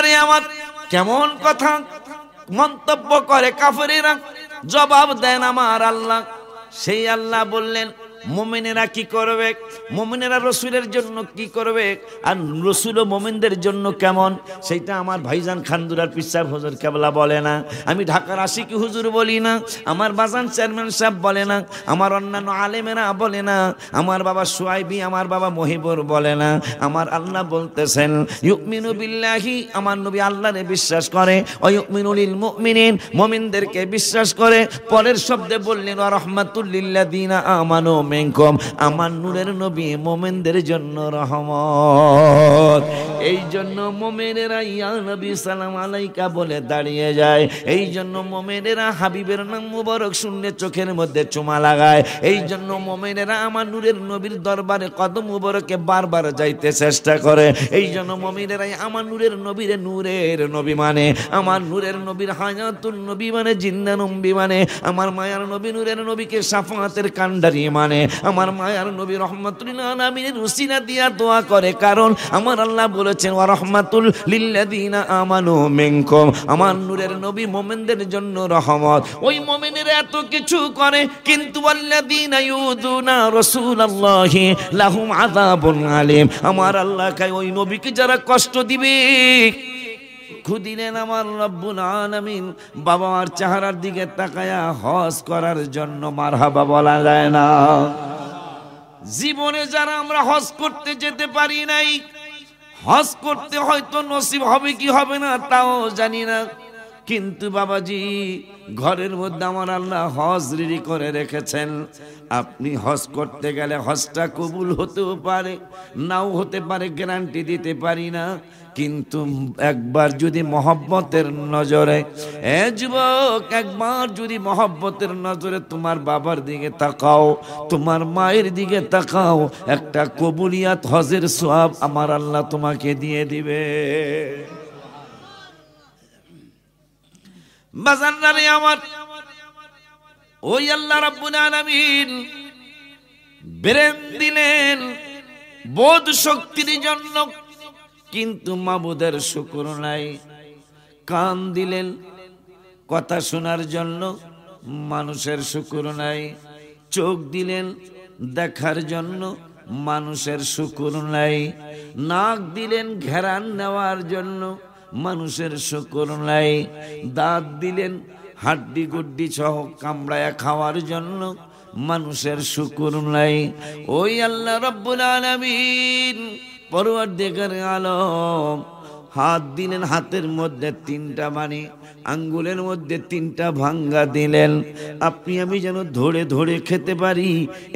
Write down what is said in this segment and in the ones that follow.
বাজানদারে আমার কেমন কথা মন্তব্য করে কাফেরেরা, জবাব দেন আমার আল্লাহ। সেই আল্লাহ বললেন মুমিনেরা কি করবে, মুমিনেরা রসুলের জন্য কি করবে, আর রসুল ও মুমিনদের জন্য কেমন, সেইটা আমার ভাইজান খানদুরার পিসাব হুজুর কেবলা বলে না, আমি ঢাকার আশিকি হুজুর বলি না, আমার বাজান চেয়ারম্যান সাহেব বলে না, আমার অন্যান্য আলেমেরা বলে না, আমার বাবা সুয়াইবি, আমার বাবা মহিবুর বলে না, আমার আল্লাহ বলতেছেন ইউমিনু বিল্লাহি, আমার নবী আল্লাহরে বিশ্বাস করে, ও ইউমিনু লিল মুমিনিন, মুমিনদেরকে বিশ্বাস করে। পরের শব্দে বললেন ওয়া রাহমাতুল লিল্লাযিনা আমানু মিনকুম, আমার নূরের নবী মুমিনদের জন্য রহমত। এই জন্য মুমিনেরা ইয়া নবী সালাম আলাইকা বলে দাঁড়িয়ে যায়, এই জন্য মুমিনেরা হাবিবের নাম মুবারক শুনলে চোখের মধ্যে চুমা লাগায়, এই জন্য মুমিনেরা আমার নূরের নবীর দরবারে কদম মুবারকে বারবার যাইতে চেষ্টা করে, এই জন্য মুমিনেরাই আমার নূরের নবীরে নূরের নবী মানে, আমার নূরের নবীর হায়াতুন নবী মানে, জিন্দা নবী মানে, আমার মায়ার নবী নূরের নবীকে শাফাআতের কান্ডারি মানে, আমার মায়ার নবী রহমাতুল লিল আলামিনের উসিলা দিয়া দোয়া করে, কারণ আমার আল্লাহ বলেছেন ওয়া রাহমাতুল লিল্লাযিনা আমানু মিনকুম, আমার নূরের নবী মুমিনদের জন্য রহমত। ওই মুমিনেরা এত কিছু করে, কিন্তু ওয়াল্লাযিনা ইউযুনা রাসূলুল্লাহি লাহুম আযাবুন আলীম, আমার আল্লাহ কয় ওই নবীকে যারা কষ্ট দিবে, খুদিলেন আমার রব্বুল আলামিন বাবা মার চেহারার দিকে তাকায়া হজ করার জন্য মারহাবা বলা যায় না। জীবনে যারা আমরা হজ করতে যেতে পারি নাই, হজ করতে হয়তো নসিব হবে কি হবে না তাও জানি না, কিন্তু বাবাজি ঘরের মধ্যে আমার আল্লাহ হজ রেডি করে রেখেছেন। আপনি হজ করতে গেলে হজটা কবুল হতেও পারে, নাও হতে পারে, গ্যারান্টি দিতে পারি না, কিন্তু একবার যদি মহব্বতের নজরে, এ যুবক একবার যদি মহব্বতের নজরে তোমার বাবার দিকে তাকাও, তোমার মায়ের দিকে তাকাও, একটা কবুলিয়াত হজের সওয়াব আমার আল্লাহ তোমাকে দিয়ে দিবে। বাজানরে আমার, ওই আল্লাহ রাব্বুল আলামিন ব্রেন দিলেন বোধ শক্তির জন্য, কিন্তু মাবুদের শুকর নাই। কান দিলেন কথা শোনার জন্য, মানুষের শুকর নাই। চোখ দিলেন দেখার জন্য, মানুষের শুকর নাই। নাক দিলেন ঘেরান নেওয়ার জন্য, মানুষের শুকর নাই। দাঁত দিলেন হাড্ডি গুড্ডি সহ কামড়ায়া খাওয়ার জন্য, মানুষের শুকর নাই। ওই আল্লাহ রাব্বুল আলামিন পরওয়ারদিগার আলম হাত দিলেন, হাতের মধ্যে 3টা মানি, আঙ্গুলের মধ্যে 3টা ভাঙ্গা দিলেন, আপনি আমি যেন ধরে ধরে খেতে পারি,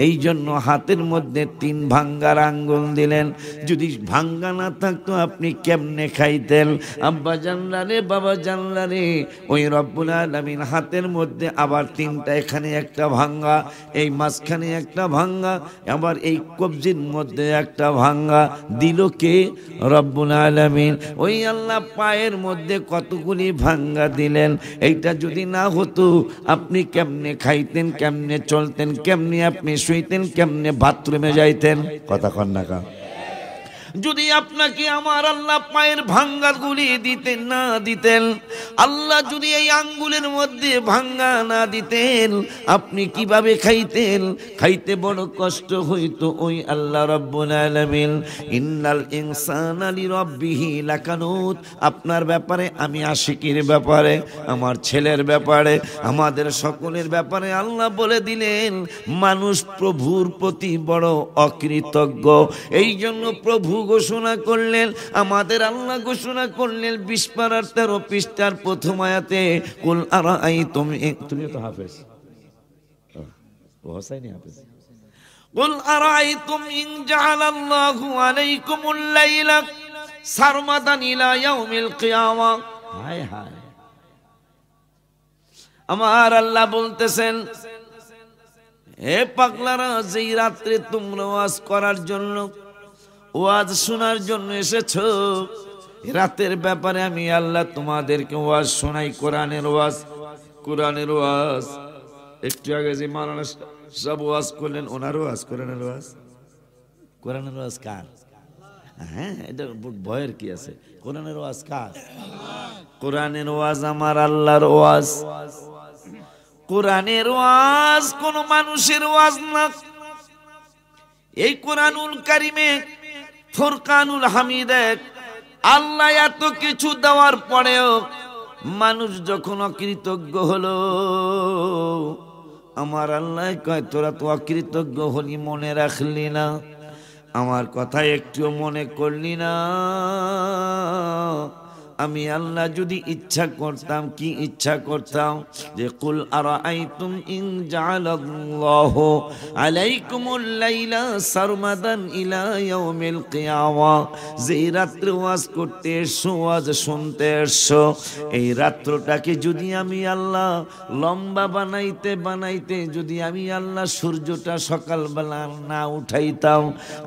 এই জন্য হাতের মধ্যে 3 ভাঙ্গার আঙ্গুল দিলেন। যদি ভাঙ্গা না থাকতো আপনি কেমনে খাইতেন? আব্বা জানলা রে, বাবা জানলা রে, ওই রব্বুল আলামিন হাতের মধ্যে আবার 3টা, এখানে একটা ভাঙ্গা, এই মাঝখানে একটা ভাঙ্গা, আবার এই কবজির মধ্যে একটা ভাঙ্গা দিল কে? রব্বুল আলামিন। ওই আল্লাহ পায়ের মধ্যে কতগুলি ভাঙ্গা দিলেন। এইটা যদি না হতো আপনি কেমনে খাইতেন, কেমনে চলতেন, কেমনে আপনি শুইতেন, কেমনে বাথরুমে যাইতেন? কথা কন না কা? যদি আপনাকে আমার আল্লাহ পায়ের ভাঙ্গাগুলি দিতেন না দিতেন, আল্লাহ যদি এই আঙ্গুলের মধ্যে ভাঙ্গা না দিতেন, আপনি কিভাবে খাইতেন? খাইতে বড় কষ্ট হইতো। ওই আল্লাহ রাব্বুল আলামিন ইন্নাল ইনসানা লিরাব্বিহি লাকানুত, আপনার ব্যাপারে, আমি আশিকির ব্যাপারে, আমার ছেলের ব্যাপারে, আমাদের সকলের ব্যাপারে আল্লাহ বলে দিলেন মানুষ প্রভুর প্রতি বড় অকৃতজ্ঞ। এই জন্য প্রভু ঘোষণা করলেন, আমাদের আল্লাহ ঘোষণা করলেন 20 পারার 13 পৃষ্ঠার প্রথম আয়াতে, কুল আরাআইতুম, তুমি তো হাফেজ, ও হোসাইনি হাফেজ, কুল আরাআইতুম ইন জাআলাল্লাহু আলাইকুমুল লাইলা সারমাদান ইলা ইয়াউমিল কিয়ামা। হায় হায়, আমার আল্লাহ বলতেছেন, হে পাগলারা, যেই রাত্রে তোমরা ওয়াজ করার জন্য, ওয়াজ শোনার জন্য এসেছো, রাতের ব্যাপারে আমি আল্লাহ তোমাদেরকে ওয়াজ শোনাই, কোরআনের ওয়াজ, কোরআনের ওয়াজ। একটু আগে যে মাওলানা সব ওয়াজ করলেন, ওনারও ওয়াজ, কোরআনের ওয়াজ। কোরআনের ওয়াজ কার? হ্যাঁ, এটা ভয়ের কি আছে? কোরআনের ওয়াজ কার? কোরআনের ওয়াজ আমার আল্লাহর ওয়াজ। কোরআনের ওয়াজ কোন মানুষের ওয়াজ না। এই কোরআনুল কারিমে ফুরকানুল হামিদে আল্লাহ এত কিছু দেওয়ার পরেও মানুষ যখন অকৃতজ্ঞ হলো, আমার আল্লাহ কয় তোরা তো অকৃতজ্ঞ হলি, মনে রাখলি না, আমার কথা একটুও মনে করলি না। আমি আল্লাহ যদি ইচ্ছা করতাম, কি ইচ্ছা করতাম, যে কুল আরাআইতুম ইন জাআলাল্লাহু আলাইকুমুল লাইলা সারমাদান ইলা ইয়াউমিল কিয়ামা, যে রাত্রে ওয়াজ করতে এসো, ওয়াজ শুনতে এসো, এই রাত্রটাকে যদি আমি আল্লাহ লম্বা বানাইতে বানাইতে যদি আমি আল্লাহ সূর্যটা সকালবেলা না উঠাইতাম,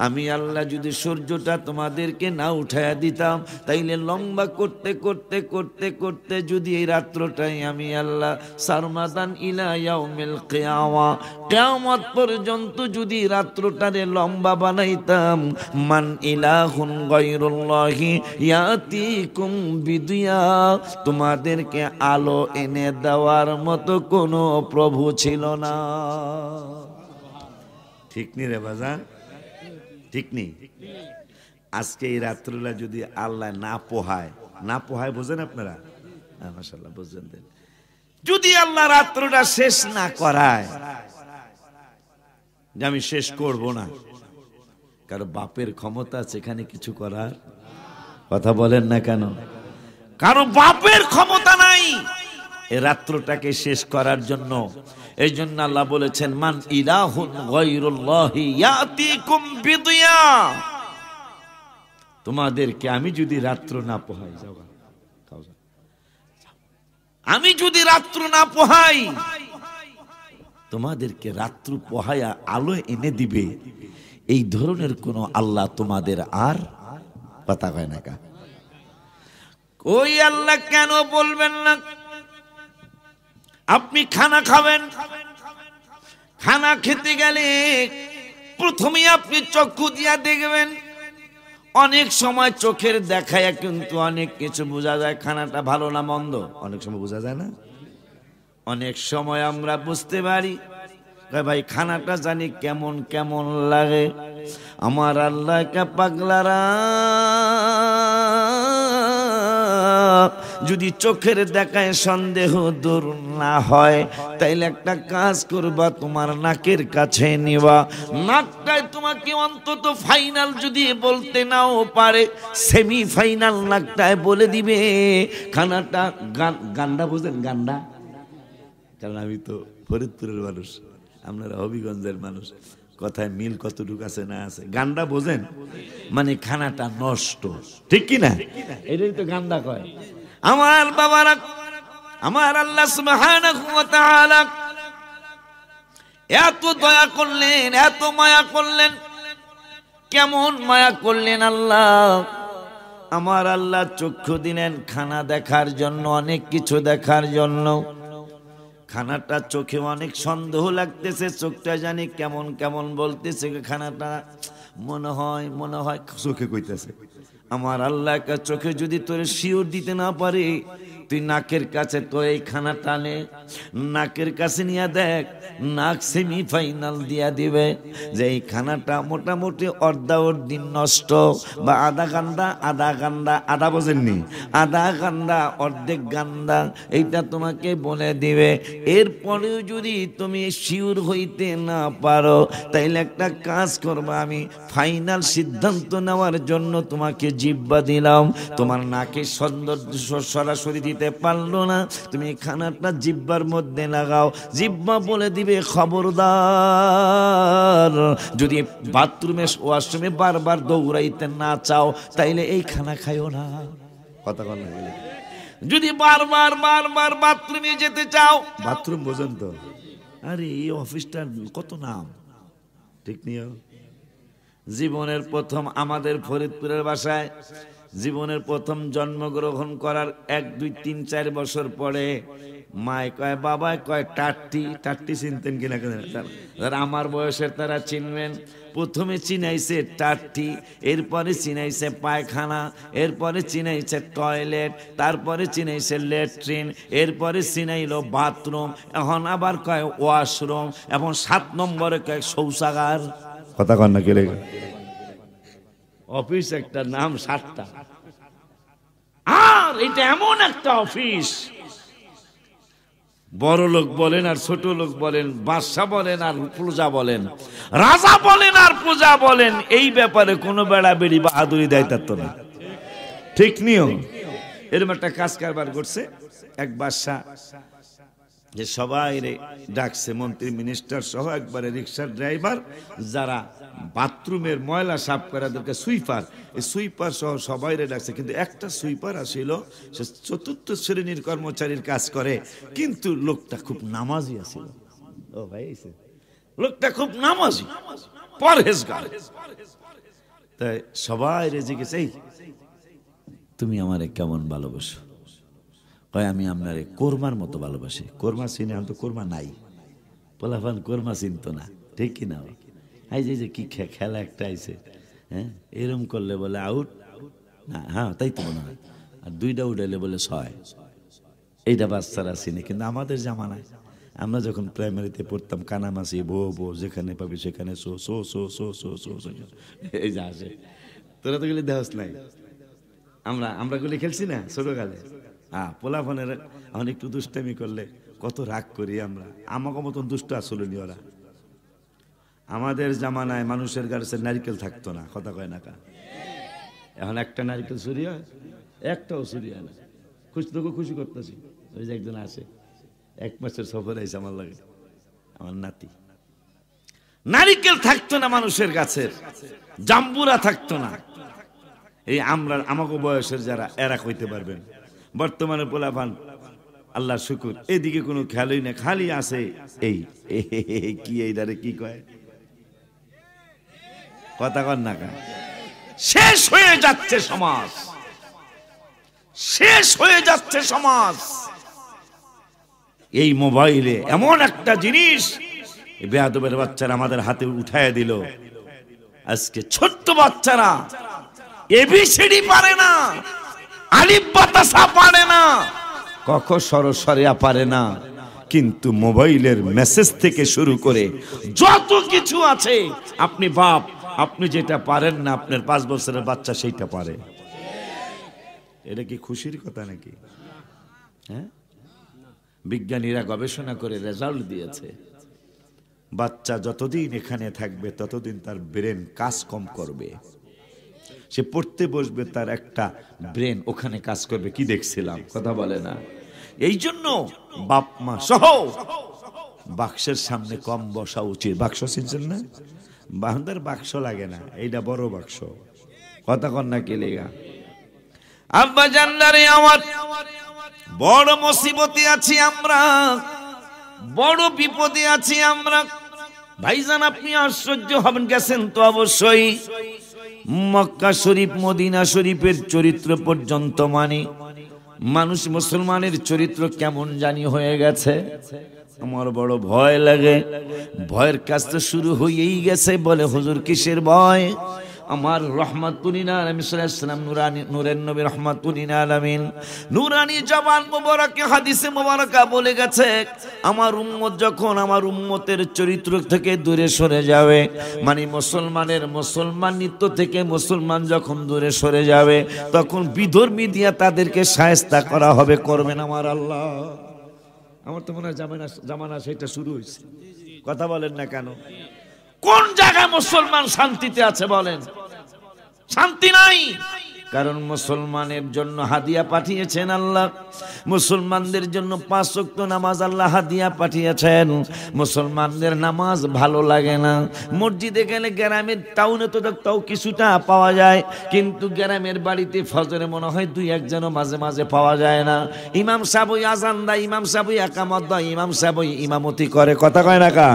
আমি আল্লাহ যদি সূর্যটা তোমাদেরকে না উঠাইয়া দিতাম, তাইলে লম্বা করতে করতে করতে করতে যদি এই রাত্রটাই আমি আল্লাহ সারমাদান ইলা ইয়াউমিল কিয়ামা, কিয়ামত পর্যন্ত যদি রাত্রটারে লম্বা বানাইতাম, মান ইলাহুন গায়রুল্লাহি ইয়াতিকুম বিদিয়া, তোমাদেরকে আলো এনে দেওয়ার মতো কোনো প্রভু ছিল না। ঠিক নি রে বাজান? ঠিক নি? আজকে এই রাত্রটা যদি আল্লাহ না পোহায়, না পোহায়, বোঝেন আপনারা? মাশাআল্লাহ বুঝছেন। যদি আল্লাহ রাত্রটা শেষ না করায়, যে আমি শেষ করব না, কারো বাপের ক্ষমতা আছে এখানে কিছু করার? কথা বলেন না কেন? কারো বাপের ক্ষমতা নাই এই রাত্রটাকে শেষ করার জন্য। এই জন্য আল্লাহ বলেছেন মান ইলাহুন গায়রুল্লাহি ইয়াতিকুম বিদিয়া, তোমাদেরকে আমি যদি রাত্র না পোহাই, আমি যদি রাত্র না পোহাই, তোমাদেরকে রাত্র পোহায়া আলো এনে দিবে, এই ধরনের কোন আল্লাহ তোমাদের আর কথা কয় না কা? ওই আল্লাহ কেন বলবেন না? আপনি খানা খাবেন, খানা খেতে গেলে প্রথমে আপনি চক্ষু দিয়া দেখবেন। অনেক সময় চোখের দেখায় কিন্তু অনেক কিছু বোঝা যায়, খানাটা ভালো না মন্দ, অনেক সময় বোঝা যায় না। অনেক সময় আমরা বুঝতে পারি ভাই খানাটা জানি কেমন কেমন লাগে। আমার আল্লাহ কে পাগলারা যদি চোখের দেখায় সন্দেহ দূর না হয়, তাইলে একটা কাজ করবা, তোমার নাকের কাছে নিবা, নাকটায় তোমাকে অন্তত ফাইনাল যদি বলতে নাও পারে, সেমি ফাইনাল নাকটায় বলে দিবে খানাটা গান্ডা। বুঝেন গান্ডা? কারণ আমি তো ফরিদপুরের মানুষ, আপনারা হবিগঞ্জের মানুষ, কথায় মিল কতটুকু আছে না আছে। গান্ডা বোঝেন? মানে খানাটা নষ্ট, ঠিক কি না? এটাই তো গান্ডা কয়। আমার বাবারা, আমার আল্লাহ সুবহানাহু ওয়া তাআলা এত দয়া করলেন, এত মায়া করলেন। কেমন মায়া করলেন আল্লাহ? আমার আল্লাহ চক্ষু দিলেন খানা দেখার জন্য, অনেক কিছু দেখার জন্য। খানাটা চোখে অনেক সন্দেহ লাগতেছে, চোখটা জানি কেমন কেমন বলতেছে, খানাটা মনে হয় চোখে কইতেছে। আমার আল্লাহ চোখে যদি তোর শিওর দিতে না পারে, তুই নাকের কাছে তো এই খানা টানে, নাকের কাছে নিয়ে দেখ, নাক সেমি ফাইনাল দিয়া দিবে যে এই খানাটা মোটামুটি অর্ধাঅর্ধি নষ্ট, বা আধা গান্ডা আধা গান্ডা, আধা বোঝেননি, আধা গান্ডা অর্ধেক গান্ডা, এইটা তোমাকে বলে দিবে। এরপরেও যদি তুমি শিওর হইতে না পারো, তাইলে একটা কাজ করবা, আমি ফাইনাল সিদ্ধান্ত নেওয়ার জন্য তোমাকে জিহ্বা দিলাম। তোমার নাকে সৌন্দর্য সরাসরি দিতে পারলো না, তুমি খানাটা জিহ্বার মধ্যে লাগাও, জিহ্বা বলে দিবে খবরদার, যদি বাথরুমে ওয়াশরুমে বারবার দৌড়াইতে না চাও, তাইলে এই খানা খাইও না। কথা বল না। যদি বারবার বারবার বাথরুমে যেতে চাও, বাথরুম বোঝেন তো? আরে এই অফিসটার কত নাম, ঠিক নিও। জীবনের প্রথম আমাদের ফরিদপুরের বাসায় জীবনের প্রথম জন্মগ্রহণ করার 1, 2, 3, 4 বছর পরে মায় কয়, বাবা কয় টাট্টি। টাট্টি চিনতেন কিনা? যারা আমার বয়সের তারা চিনবেন। প্রথমে চিনাইছে টাট্টি, এরপরে চিনাইছে পায়খানা, এরপরে চিনাইছে টয়লেট, তারপরে চিনাইছে ল্যাট্রিন, এরপরে চিনাইলো বাথরুম, এখন আবার কয় ওয়াশরুম, এবং 7 নম্বরে কয় শৌচাগার। কথা কন না, কে লেগে অফিস একটা নাম 7টা। আর এটা এমন একটা অফিস, বড় লোক বলেন আর ছোট লোক বলেন, বাদশা বলেন আর প্রজা বলেন, রাজা বলেন আর প্রজা বলেন, এই ব্যাপারে কোনো বেড়াবেড়ি বাহাদুরি দায়িত্ব না, ঠিক নিয়ম। এরকম একটা কাজ কারবার করছে এক বাদশা, যে সবাই ডাকছে, মন্ত্রী মিনিস্টার সহ, একবারে রিক্সার ড্রাইভার, যারা বাথরুমের ময়লা সাফ করাদেরকে সুইপার, এই সুইপার সহ সবাই ডাকছে। কিন্তু একটা সুইপার আসিল, সে 4th শ্রেণীর কর্মচারীর কাজ করে, কিন্তু লোকটা খুব নামাজি আছিল। ও ভাই, লোকটা খুব নামাজি, পরহেজগার। তাই সবাই জিজ্ঞেস, এই তুমি আমারে কেমন ভালোবাসো? কয়, আমি আপনারে কোরমার মতো ভালোবাসি। কোরমা চিনে? আমি তো কোরমা নাই। পোলাপান কোরমা চিনতো না, ঠিক কিনা? এই যে কি খেলা একটা আইছে, হ্যাঁ, এরম করলে বলে আউট না, হ্যাঁ তাই তো মনে হয়, আর 2টা উঠাইলে বলে 6। এইটা বাচ্চারা চিনে। কিন্তু আমাদের জামানায়, আমরা যখন প্রাইমারিতে পড়তাম, কানামাছি বো বো, যেখানে পাবি সেখানে so so so so so so so, এই যে আসে। তোরা তো গেলে দেহস নাই, আমরা গুলি খেলছি না ছোটকালে। হ্যাঁ, পোলাফানের এখন একটু দুষ্টামি করলে কত রাগ করি আমরা। আমাকে মতন দুষ্ট আসলে নি ওরা। আমাদের জামানায় মানুষের গাছে নারকেল থাকতো না, কথা কয় না কা? এখন একটা নারকেল চুরি হয়, একটাও চুরি হয় না। খুশি তোকে খুশি করতেছি। ওই যে একজন আসে, 1 মাসের সফর আইসে আমার লাগে, আমার নাতি। নারিকেল থাকতো না মানুষের গাছের, জাম্বুরা থাকতো না। এই আমরা, আমাকে বয়সের যারা, এরা কইতে পারবেন। বর্তমানে পোলাপান, আল্লাহ শুকুর, এদিকে কোনো খেয়ালই না, খালি আছে এই কি, এইটারে কি কয়, কথা কন না কা? শেষ হয়ে যাচ্ছে সমাজ, শেষ হয়ে যাচ্ছে সমাজ। এই মোবাইলে এমন একটা জিনিস বেয়াদবের বাচ্চারা আমাদের হাতে উঠায় দিল। আজকে ছোট্ট বাচ্চারা এবিসিডি পারে না, আলিফ বাতাসা পারে না, ক খ সরসরিয়া পারে না, কিন্তু মোবাইলের মেসেজ থেকে শুরু করে যত কিছু আছে, আপনি বাপ, আপনি যেটা পারেন না, আপনার 5 বছরের বাচ্চা সেইটা পারে। এটা কি খুশির কথা নাকি? হ্যাঁ, বিজ্ঞানীরা গবেষণা করে রেজাল্ট দিয়েছে, বাচ্চা যতদিন এখানে থাকবে ততদিন তার ব্রেন কাজ কম করবে। সে পড়তে বসবে, তার একটা ব্রেন ওখানে কাজ করবে। কি দেখছিলাম, কথা বলে না? এই জন্য বাপ মা সহ বাক্সের সামনে কম বসা উচিত। বাক্স চিনছেন না? বাহানদের বাক্স লাগে না, এইটা বড় বাক্স, কথা কন না, কে লেগা? আব্বা জানলারে, আমার বড় মুসিবতে আছি আমরা, বড় বিপদে আছি আমরা। ভাইজান, আপনি আশ্চর্য হবেন, গেছেন তো অবশ্যই। মক্কা শরীফ, মদিনা শরীফের চরিত্র পর্যন্ত মানে মানুষ, মুসলমানের চরিত্র কেমন জানি হয়ে গেছে। আমার বড় ভয় লাগে। ভয়ের কাজ তো শুরু হয়েই গেছে। বলে, হুজুর কিসের ভয়? আমার রহমাতুল্লিল আলামিন সাল্লাল্লাহু আলাইহি ওয়াসাল্লাম, নূরের নবী রহমাতুল্লিল আলামিন, নূরানি জবান মোবারকে হাদিসে মোবারকা বলে গেছে, আমার উম্মত যখন আমার উম্মতের চরিত্র থেকে দূরে সরে যাবে, মানে মুসলমানের মুসলমানিত্ব থেকে মুসলমান যখন দূরে সরে যাবে, তখন বিধর্মী দিয়া তাদেরকে শায়েস্তা করা হবে। করবেন আমার আল্লাহ? আমার তো মনে হয় জামানা সেটা শুরু হয়েছে। কথা বলেন না কেন? কোন জায়গায় মুসলমান শান্তিতে আছে বলেন? শান্তি নাই। কারণ মুসলমানের জন্য হাদিয়া পাঠিয়েছেন আল্লাহ, মুসলমানদের জন্য 5 ওয়াক্ত নামাজ আল্লাহ হাদিয়া পাঠিয়েছেন। মুসলমানদের নামাজ ভালো লাগে না। মসজিদে গেলে, গ্রামের টাউনে তো তাও কিছুটা পাওয়া যায়, কিন্তু গ্রামের বাড়িতে ফজরে মনে হয় 2-1 জন মাঝে মাঝে পাওয়া যায় না। ইমাম সাহেব ওই আজান দেয়, ইমাম সাহেব ওই একামত দেয়, ইমাম সাহেব ওই ইমামতি করে, কথা কয় না কা?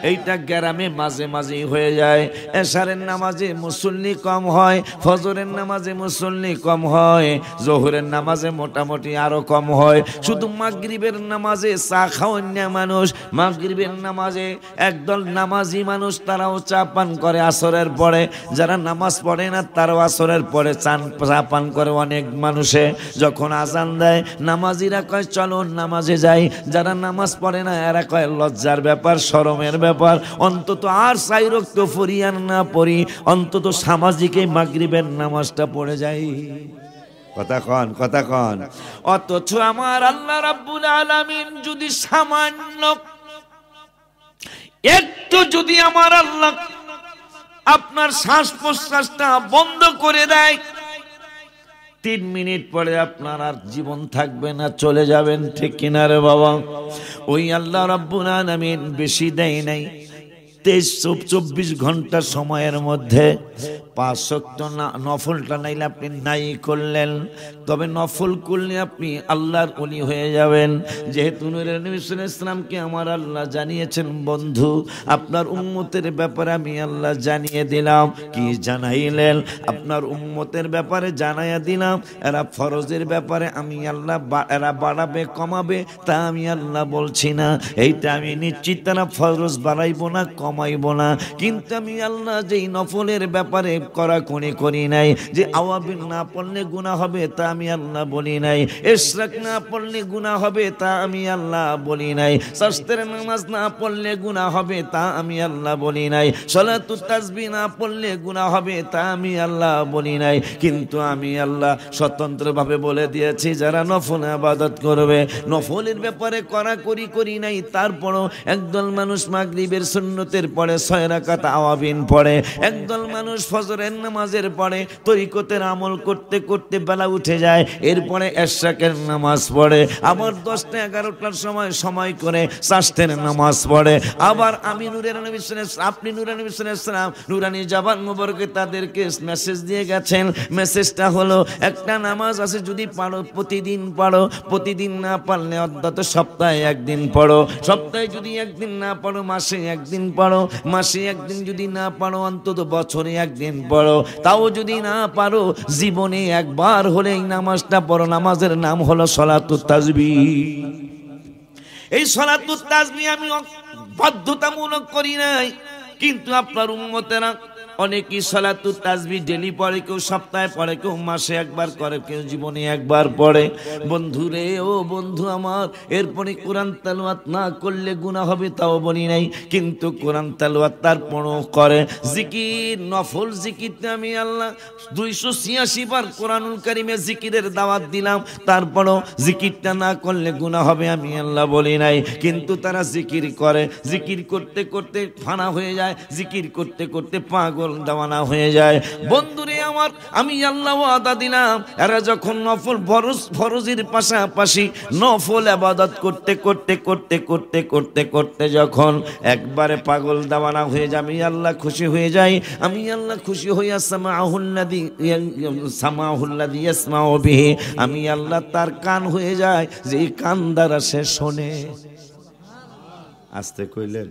এইটা গ্রামে মাঝে মাঝেই হয়ে যায়। এশারের নামাজে মুসল্লি কম হয়, ফজরের নামাজে মুসল্লি কম হয়, জোহরের নামাজে মোটামুটি আরো কম হয়, শুধু মাগরিবের নামাজে চা খাওয়ান্যা মানুষ, মাগরিবের নামাজে একদল নামাজি মানুষ তারাও চা পান করে আসরের পরে, যারা নামাজ পড়ে না তারাও আসরের পরে চা পান করে অনেক মানুষে। যখন আজান দেয় নামাজিরা কয় চলো নামাজে যাই, যারা নামাজ পড়ে না এরা কয় লজ্জার ব্যাপার, শরমের ব্যাপার, অন্তত আর চাই রক্ত পড়ি আর না পড়ি, অন্তত সামাজিক মাগরিবের নামাজটা পড়ে যাই। কথা কন। অথচ আমার আল্লাহ রাব্বুল আলামিন যদি সামান্য একটু যদি আমার আল্লাহ আপনার শ্বাস প্রশ্বাসটা বন্ধ করে দেয়, 3 মিনিট পরে আপনার আর জীবন থাকবে না, চলে যাবেন, ঠিক কিনা রে বাবা? ওই আল্লাহ রাব্বুল আলামিন বেশি দেয় নাই, 23-24 ঘন্টা সময়ের মধ্যে 5 ওয়াক্ত নফলটা নাইলে আপনি নাই করলেন, তবে নফল করলে আপনি আল্লাহর ওলি হয়ে যাবেন। যেহেতু নূরে নবী সাল্লাল্লাহু আলাইহি ওয়াসাল্লামকে আমার আল্লাহ জানিয়েছেন, বন্ধু আপনার উম্মতের ব্যাপারে আমি আল্লাহ জানিয়ে দিলাম। কি জানাইলেন? আপনার উম্মতের ব্যাপারে জানাইয়া দিলাম, এরা ফরজের ব্যাপারে আমি আল্লাহ এরা বাড়াবে কমাবে তা আমি আল্লাহ বলছি না, এইটা আমি নিশ্চিত তারা ফরজ বাড়াইবো না কমাইবো না, কিন্তু আমি আল্লাহ যেই নফলের ব্যাপারে কড়াকড়ি করি নাই, যে আওয়াবিন না পড়লে গুনাহ হবে তা আমি আল্লাহ বলি নাই, ইশরাক না পড়লে গুনাহ হবে তা আমি আল্লাহ বলি নাই, শাস্ত্রের নামাজ না পড়লে গুনাহ হবে তা আমি আল্লাহ বলি নাই, সালাতুত তাসবিহ না পড়লে গুনাহ হবে তা আমি আল্লাহ বলি নাই, কিন্তু আমি আল্লাহ স্বতন্ত্রভাবে বলে দিয়েছি যারা নফল ইবাদত করবে, নফলের ব্যাপারে কড়াকড়ি করি নাই, তারপরও একদল মানুষ মাগরিবের সুন্নতের পরে 6 রাকাত আওয়াবিন পড়ে, একদল মানুষ ফজরের নামাজের পরে তরিকতের আমল করতে করতে বেলা উঠে যায়, এরপরে এশরাকের নামাজ পড়ে, আবার 10টা-11টার সময় করে চাষতের নামাজ পড়ে, আবার আমি নূরের নবী সাল্লাল্লাহু আপনি নূরের নবী সাল্লাল্লাহু আলাইহি ওয়াসাল্লাম নুরানি জবান মুবারকে তাদেরকে মেসেজ দিয়ে গেছেন। মেসেজটা হলো একটা নামাজ আছে যদি পারো প্রতিদিন পড়ো, প্রতিদিন না পারলে অন্তত সপ্তাহে একদিন পড়ো, সপ্তাহে যদি একদিন না পড়ো মাসে একদিন পড়ো, মাসে একদিন যদি না পারো অন্তত বছরে একদিন পড়ো, তাও যদি না পারো জীবনে একবার হলেই নামাজটা পড়ো। নামাজের নাম হলো সালাতুত তাসবিহ। এই সালাতুত তাসবিহ আমি বাধ্যতামূলক করি নাই, কিন্তু আপনার উম্মতেরা অনেকেই সালাতুত তাসবিহ ডেলি পড়ে, কেউ সপ্তাহে পড়ে, কেউ মাসে একবার করে, কেউ জীবনে একবার পড়ে। বন্ধু রে, ও বন্ধু আমার, এরপরে কোরআন তেলাওয়াত না করলে গুনাহ হবে তাও বলি নাই, কিন্তু কোরআন তেলাওয়াত তারপরও করে। জিকির, নফল জিকিরতে আমি আল্লাহ 286 বার কোরআনুল কারীমে জিকিরের দাওয়াত দিলাম, তারপরও জিকিরটা না করলে গুনাহ হবে আমি আল্লাহ বলি নাই, কিন্তু তারা জিকির করে, জিকির করতে করতে ফানা হয়ে যায়, জিকির করতে করতে পাগল দেওয়ানা হয়ে যায়। বন্ধুরে আমার, আমি আল্লাহ ওয়াদা দিলাম এরা যখন নফল ফরজের পাশাপাশি নফল ইবাদত করতে করতে করতে করতে করতে করতে যখন একবারে পাগল দেওয়ানা হয়ে যায়, আমি আল্লাহ খুশি হয়ে যাই। আমি আল্লাহ খুশি হইয়া সামাউল্লাযী ইয়াসমাউ বিহি, আমি আল্লাহ তার কান হয়ে যায় যে কান দ্বারা সে শোনে। আস্তে কইলেন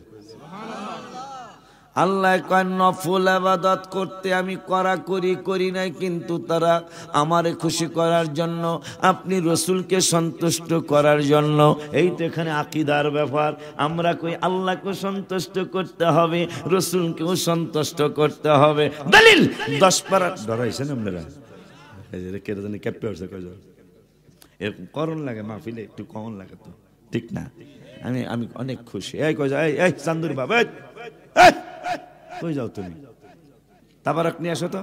আল্লাহ কয় নফল ইবাদত করতে আমি কড়াকড়ি করি নাই, কিন্তু তারা আমারে খুশি করার জন্য, আপনি রসুলকে সন্তুষ্ট করার জন্য। এই তো এখানে আকীদার ব্যাপার। আমরা কই আল্লাহকে সন্তুষ্ট করতে হবে, রসুলকেও সন্তুষ্ট করতে হবে। দলিল 10 পারা ধরাইছেন আপনারা, কেটে জানি ক্যাপে উঠছে কয়জন, এরকম করণ লাগে মাহফিলে, একটু কমন লাগে তো, ঠিক না? আমি অনেক খুশি। এই কয় এই চান্দুর বাবা, কই যাও তুমি? তাবারক নিয়ে আসো তো,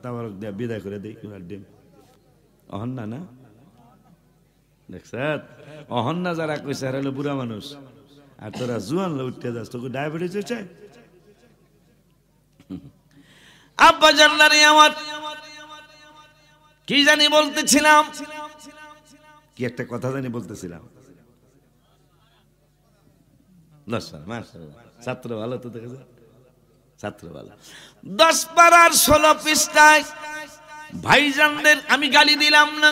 তাবারক দিয়া বিদায় করে দিই। ডিম অহন্না না দেখছ, অহন্না যারা কইছে আর হলো বুড়া মানুষ, আর তোরা জুয়ান উঠতে যাস, তোকে ডায়াবেটিস হয়েছে। আব্বা জান্নারে আমার কি জানি বলতেছিলাম, কি একটা কথা জানি বলতেছিলাম। ছাত্র ভালো তো দেখেছে, ছাত্র ভালো। 10 পারার 16 পৃষ্ঠায় ভাইজানদের আমি গালি দিলাম না,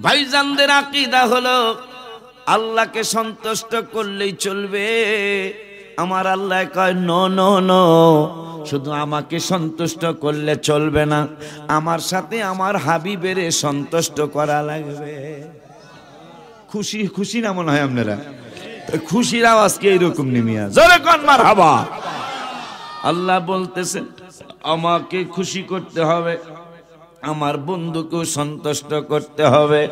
ভাইজানদের আকীদা হলো আল্লাহকে সন্তুষ্ট করলেই চলবে, আমার আল্লাহ কয় নো নো নো, শুধু আমাকে সন্তুষ্ট করলে চলবে না, আমার সাথে আমার হাবিবের সন্তুষ্ট করা লাগবে। খুশি খুশি না মনে হয় আপনারা? খুশির আওয়াজ কি এইরকম নিমিয়া জোরে কোন মারহাবা। আল্লাহ বলতেছেন আমাকে খুশি করতে হবে, আমার বন্ধুকে সন্তুষ্ট করতে হবে।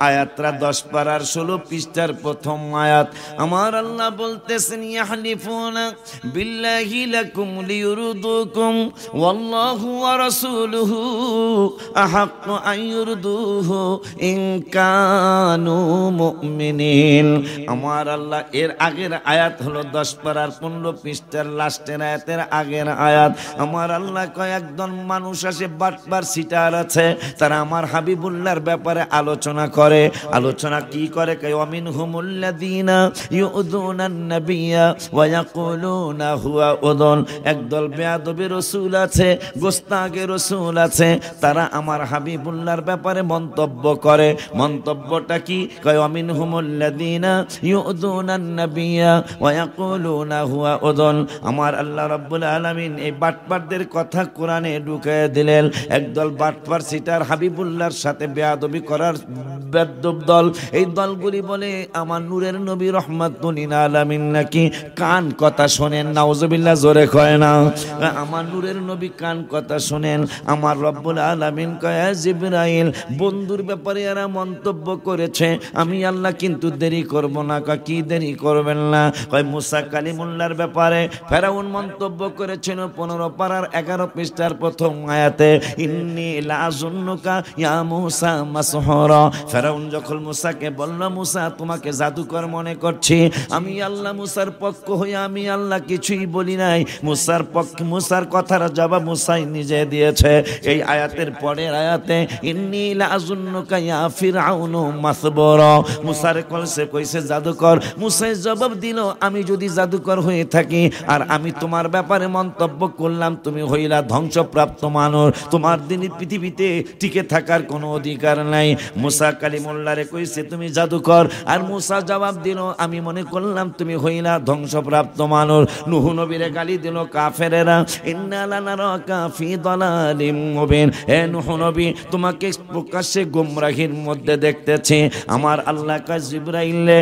আয়াতরা 10 পারার 16 পৃষ্ঠার প্রথম আয়াত। আমার আল্লাহ বলতেছেন ইয়াহলিফুনা বিল্লাহি লাকুম লিয়ুরদুকুম ওয়াল্লাহু ওয়া রাসূলুহু আহাক্কু আন ইউরদুহু ইন কানু মুমিনিন। আমার আল্লাহ এর আগের আয়াত হলো 10 পারার 15 পৃষ্ঠার লাস্টের আয়াতের আগের আয়াত। আমার আল্লাহ কয় একজন মানুষ আসে বাটবার সিটার আছে, তারা আমার হাবিবুল্লাহর ব্যাপারে আলোচনা করে। আলোচনা কি করে? কয় ওয়ামিনহুমুল্লাযীনা ইউযুনান নাবিয়্যা ওয়া ইয়াকুলুনা হুয়া উযুন। একদল বেয়াদবি রাসূল আছে, গোস্তাগে রাসূল আছে, তারা আমার হাবিবুল্লাহর ব্যাপারে মন্তব্য করে। মন্তব্যটা কি? কয় ওয়ামিনহুমুল্লাযীনা ইউযুনান নাবিয়্যা ওয়া ইয়াকুলুনা হুয়া উযুন। আমার আল্লাহ রাব্বুল আলামিন এই বাটপারদের কথা কোরআনে ঢুকিয়ে দিলেন। একদল বাটপার সিটার হাবিবুল্লাহর সাথে বেয়াদবি করার বেয়াদব দল, এই দলগুলি বলে আমার নূরের নবী রহমাতুল লিল আলামিন নাকি কান কথা শোনেন। নাউজুবিল্লাহ, জোরে কয় না। আমার নূরের নবী কান কথা শোনেন। আমার রব্বুল আলামিন কয় জিবরাইল বন্ধুর ব্যাপারে এরা মন্তব্য করেছে, আমি আল্লাহ কিন্তু দেরি করব না। কি দেরি করবেন না? কয় মুসা কালিমুল্লাহর ব্যাপারে ফেরাউন মন্তব্য করেছিল 15 পারার 11 পৃষ্ঠার প্রথম আয়াতে ইন্নী লাযুন্নুকা ইয়া মুসা মাসহুরা। ফেরাউন যখন মুসাকে বলল মুসা তোমাকে জাদুকর মনে করছি, আমি আল্লাহ মুসার পক্ষ হয়ে আমি আল্লাহ কিছুই বলি নাই। মুসার পক্ষ মুসার কথার জবাব মুসাই নিজে দিয়েছে। এই আয়াতের পরের আয়াতে ইন্নী লাযুন্নুকা ইয়া ফিরআউনু মাসবুরা। মুসার কইছে জাদুকর। মুসাই জবাব দিল আমি যদি জাদুকর হয়ে থাকি আর আমি তোমার ব্যাপারে মন্তব্য করলাম, তুমি হইলা ধ্বংসপ্রাপ্ত মানুষ, তোমার দিনই পৃথিবীতে টিকে থাকার কোনো অধিকার নাই। মুসা কালিমুল্লাহরে কইছে তুমি জাদুকর, আর মুসা জবাব দিল আমি মনে করলাম তুমি হইলা ধ্বংসপ্রাপ্ত মানুষ। নূহ নবীরে গালি দিল কাফেরেরা ইন্না লানারাকা ফি দালালিম মুবিন। হে নূহ নবী তোমাকে প্রকাশ্যে গোমরাহির মধ্যে দেখতেছি। আমার আল্লাহ কা জিবরাইলে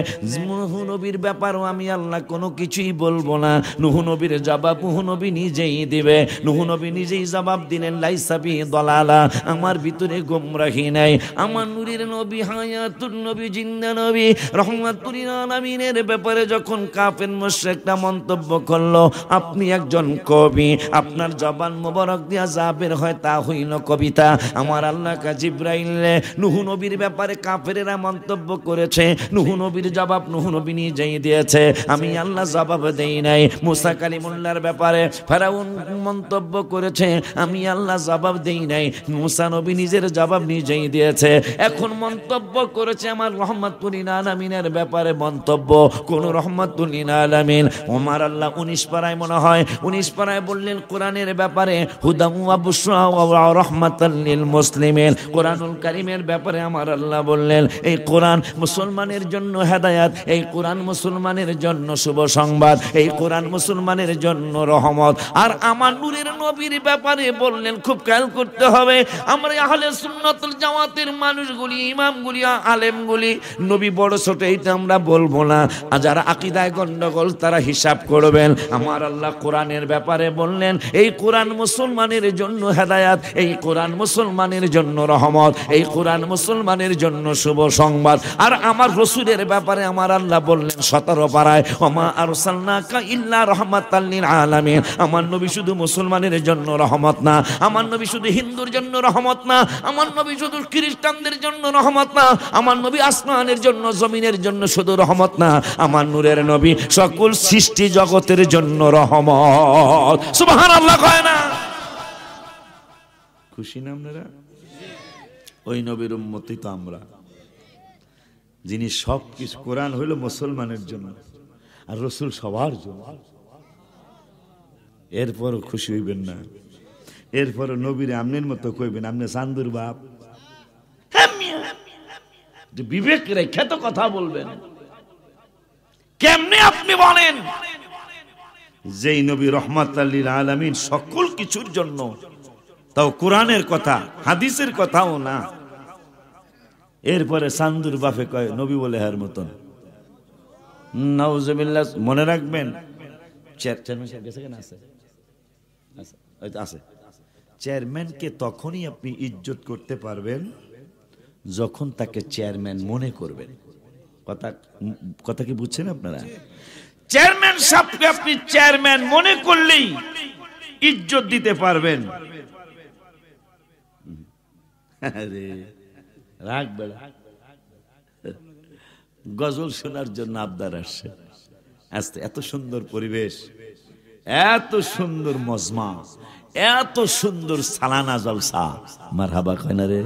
নূহ নবীর ব্যাপারও আমি আল্লাহ কোনো কিছুই বলবো না। নূহ নবীর জবাব নূহ নবী নিজেই দিবে। নূহ নবী নিজেই জবাব দিলেন লাইসা বি দালালা, আমার ভিতরে গোমরাহি নাই। আমার নূরের নবী হায়াতুন নবী জিন্দা নবী রহমাতুল লিল আলামিনের ব্যাপারে যখন কাফের মুশরিকরা মন্তব্য করলো আপনি একজন কবি, আপনার জবান মোবারক দিয়া যা বের হয় তা হইল কবিতা। আমার আল্লাহ কা জিবরাইলে নূহ নবীর ব্যাপারে কাফেরেরা মন্তব্য করেছে, নূহ নবীর জবাব নূহ নবী নিজেই দিয়েছে, আমি আল্লাহ জবাব দেই নাই। মুসা কালিমুল্লাহর ব্যাপারে ফেরাউন মন্তব্য করেছে, আমি আল্লাহ জবাব দেই নাই, মুসা নবী নিজের জবাব নিজেই দিয়েছে। এখন মন্তব্য করেছে আমার রহমাতুল লিল আলামিনের ব্যাপারে মন্তব্য কোন রহমাতুল লিল আলামিন। ওমর আল্লাহ 19 পারায় মনে হয় 19 পারায় বললেন কোরআনের ব্যাপারে হুদাম ওয়া বুশরা ওয়া রাহমাতাল লিল মুসলিমিন। কোরআনুল কারীমের ব্যাপারে আমার আল্লাহ বললেন এই কোরআন মুসলমানের জন্য হেদায়েত, এই কোরআন মুসলমানের জন্য শুভ সংবাদ, এই কোরআন মুসলমানের জন্য রহমত। আর আমার নূরের নবীর ব্যাপারে বললেন খুব খেয়াল করতে হবে, আমরা আহলে সুন্নাতুল জামাতের মানুষগুলি ইমামগুলি আলেমগুলি নবী বড় ছোট এইটা আমরা বলবো না। আর যারা আকীদায় গন্ডগোল তারা হিসাব করবেন। আমার আল্লাহ কোরআনের ব্যাপারে বললেন এই কোরআন মুসলমানের জন্য হেদায়েত, এই কোরআন মুসলমানের জন্য রহমত, এই কোরআন মুসলমানের জন্য শুভ সংবাদ। আর আমার রাসূলের ব্যাপারে আমার আল্লাহ বললেন 17 পারায় ওমা আরসালনাকা ইল্লা রাহমাতাল লিল আলামিন। আমার নবী শুধু মুসলমানের জন্য রহমত না, আমার নবী শুধু হিন্দুর জন্য রহমত না, আমার নবী শুধু খ্রিস্টানদের জন্য রহমত না, আমার নবী আসমানের জন্য জমিনের জন্য শুধু রহমত না, আমার নূরের নবী সকল সৃষ্টি জগতের জন্য রহমত। সুবহানাল্লাহ কয় না? খুশি না আপনারা? ওই নবীর উম্মতই তো আমরা, যিনি সব কিছু। কোরআন হইল মুসলমানের জন্য আর রাসূল সবার জন্য। এরপরও খুশি হইবেন না, এরপরও নবীরে আমনের মতো কইবেন আমনে চান্দুর বাপ। বিবেক রেখে তো কথা বলবেন। কেমনে আপনি বলেন যেই নবী রহমাতুল লিল আলামিন সকল কিছুর জন্য, তাও কোরআনের কথা হাদিসের কথাও না। এরপরে সান্দুর বাপে কয় নবী বলে হার মতন। নাউজুবিল্লাহ। মনে রাখবেন, চেয়ারম্যানকে তখনই আপনি ইজ্জত করতে পারবেন যখন তাকে চেয়ারম্যান মনে করবেন। কথা কি বুঝছেন আপনারা? চেয়ারম্যান সাহেবকে আপনি চেয়ারম্যান মনে করলেই ইজ্জত দিতে পারবেন। আরে রাগ বেড়া, গজল শোনার জন্য আবদার আসছে। আজকে এত সুন্দর পরিবেশ, এত সুন্দর মজমা, এত সুন্দর সালানা জলসা। মারহাবা কয় না রে?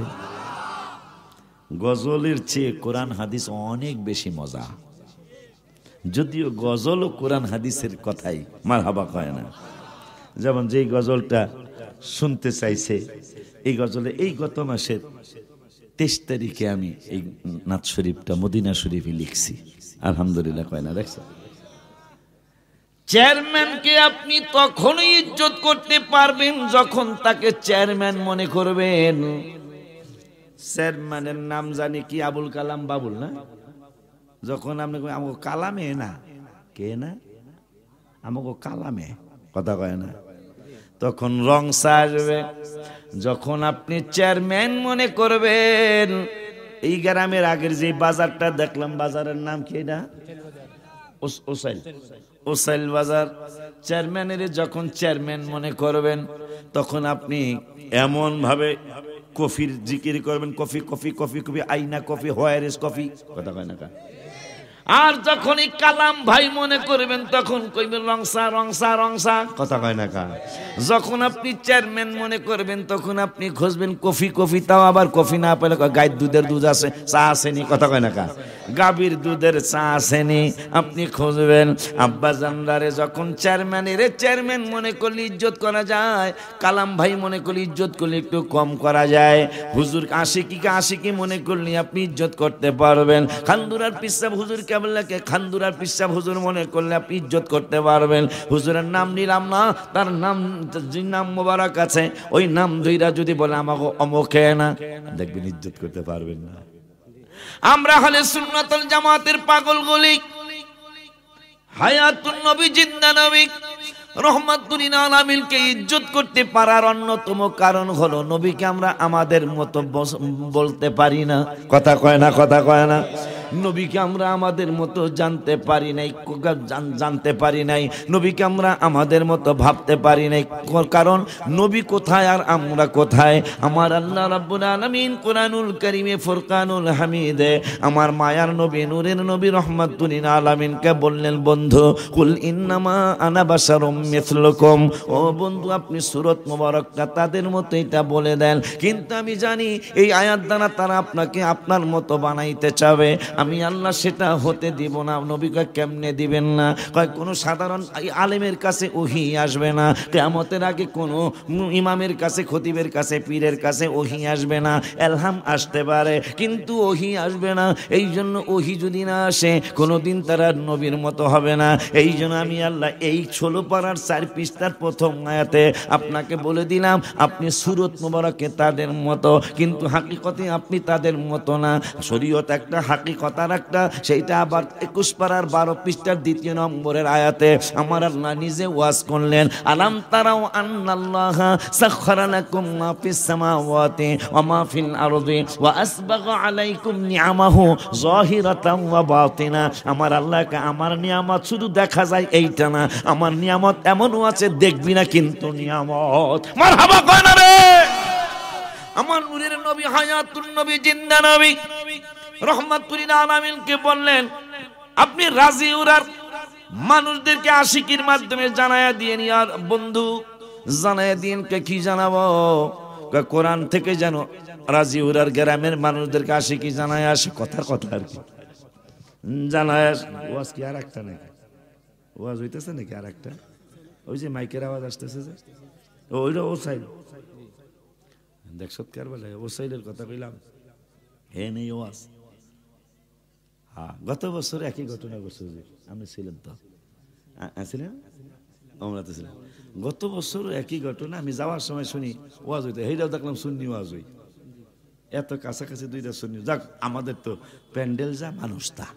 গজলের চেয়ে কোরআন হাদিস অনেক বেশি মজা, যদিও গজল ও কোরআন হাদিসের কথাই মারহাবা কয় না। যেমন যেই গজলটা শুনতে চাইছে, এই গজলে এই গত মাসের 23 তারিখে আমি এই নাথ শরীফটা মদিনা শরীফে লিখছি। আলহামদুলিল্লাহ কয় না? দেখছেন, চেয়ারম্যানকে আপনি তখনই ইজ্জত করতে পারবেন যখন তাকে চেয়ারম্যান মনে করবেন। চেয়ারম্যানের নাম জানি কি, আবুল কালাম বাবুল না? যখন আপনি আমাকে কালামে না, কে না আমাকে কালামে, কথা কয় না, তখন রংসা আসবে। যখন আপনি চেয়ারম্যান মনে করবেন, এই গ্রামের আগের যে বাজারটা দেখলাম, বাজারের নাম কি না? ওসাইল বাজার। চেয়ারম্যানের যখন চেয়ারম্যান মনে করবেন, তখন আপনি এমন ভাবে কফির জিকির করবেন, কফি কফি কফি কফি, আইনা কফি, হোয়ার ইজ কফি, কথা কয় না কা? আর যখনই কালাম ভাই মনে করবেন, তখন কইবেন রংসা রংসা রংসা, কথা কয় না কা? যখন আপনি চেয়ারম্যান মনে করবেন, তখন আপনি খুঁজবেন কফি কফি, তাও আবার কফি না পেলে গাইর দুধের দুধ আছে, চা আসেনি, কথা কয় না কা? গাভীর দুধের চা আসেনি, আপনি খুঁজবেন। আব্বা জানদারে যখন চেয়ারম্যান মনে করলে ইজ্জত করা যায়, কালাম ভাই মনে করলে ইজ্জত করলে একটু কম করা যায়, হুজুর আশিকি মনে করলে আপনি ইজ্জত করতে পারবেন। খান্দুরার পিসাব হুজুর কেবলাকে খান্দুরার পিসাব হুজুর মনে করলে আপনি ইজ্জত করতে পারবেন। হুজুরের নাম নিলাম না, তার নাম যে নাম মোবারক আছে, ওই নাম ধইরা যদি বলে আমাকে অমুকে না, দেখবেন ইজ্জত করতে পারবেন না। আমরা হলে সুন্নাতুল জামাতের পাগলগুলি, হায়াতুন নবী জিন্দা নবী রহমাতুল লিল আলামিনকে ইজ্জত করতে পারার অন্যতম কারণ হলো নবীকে আমরা আমাদের মতো বলতে পারি না, কথা কয় না? কথা কয় না? নবীকে আমরা আমাদের মতো জানতে পারি নাই, নবীকে আমরা আমাদের মতো ভাবতে পারি নাই। কারণ নবী কোথায় আর আমরা কোথায়? আমার আল্লাহ রাব্বুল আলামিন কোরআনুল কারীমে ফুরকানুল হামিদে আমার মায়ার নবী, নূরের নবী রহমাতুল লিল আলামিনকে বললেন, বন্ধু কুল ইন্নামা আনা বাশারুম মিসলুকুম। ও বন্ধু, আপনি সূরত মুবারকটা তাদের মতো এটা বলে দেন। কিন্তু আমি জানি এই আয়াত দ্বারা তারা আপনাকে আপনার মতো বানাইতে চাবে। আমি আল্লাহ সেটা হতে দিব না। নবী কয় কেমনে দিবেন না? কয় কোনো সাধারণ আলেমের কাছে ওহী আসবে না, কিয়ামতের আগে কোনো ইমামের কাছে, খতিবের কাছে, পীরের কাছে ওহী আসবে না। এলহাম আসতে পারে কিন্তু ওহী আসবে না। এই জন্য ওহী যদি না আসে কোনোদিন তারা নবীর মতো হবে না। এই জন্য আমি আল্লাহ এই 16 পারার 4 পৃষ্ঠার প্রথম আয়াতে আপনাকে বলে দিলাম, আপনি সূরত মুবারকে তাদের মতো, কিন্তু হাকিকতে আপনি তাদের মতো না। শরীয়ত একটা, হাকিকত আর একটা। সেইটা আবার 21 পারার 12 পৃষ্ঠার 2 নম্বরের আয়াতে আমার আল্লাহ নিজে ওয়াজ করলেন, আলাম তারাও আন্নাল্লাহা সাখখারা লাকুম মা ফিস সামাওয়াতি ওয়া মা ফিল আরদি ওয়া আসবাগা আলাইকুম নিআমাহু যাহিরাতান ওয়া বাতিনা। আমার আল্লাহকে আমার নিয়ামত শুধু দেখা যায় এইটা না, আমার নিয়ামত এমনও আছে দেখবি না কিন্তু নিয়ামত। মারহাবা কয় না রে? আমার নূরের নবী, হায়াতুন নবী, জিন্দা নবী রহমাতুল লিল আলামিনকে বললেন, আপনি রাজি উরার মানুষদেরকে আশিকির মাধ্যমে জানায়া দিয়েন। আর বন্ধু জানায়া দিয়েন, কে কি জানাবো? কোরআন থেকে জানো, রাজি উরার গ্রামের মানুষদেরকে আশিকি জানায় আসে, কথার কথা আর কি জানায়। ওয়াজ কি আর একটা নাকি? ওয়াজ হইতেছে নাকি আর একটা? ওই যে মাইকের আওয়াজ আসতেছে যে, ওইটা ও সাইল দেখ সৎকার বলে ও সাইলের কথা কইলাম। হে নেই ওয়াজ। হ্যাঁ, গত বছর একই ঘটনা ঘটছে। আপনি ছিলেন তো? ছিলেন? ওমরাতে ছিলাম। গত বছর একই ঘটনা, আমি যাওয়ার সময় শুনি ওয়াজ হইতে, সেইটাও দেখলাম সুন্নি ওয়াজ হই, এত কাছাকাছি দুইটা সুন্নি। যাক, আমাদের তো প্যান্ডেল যা, মানুষ তা।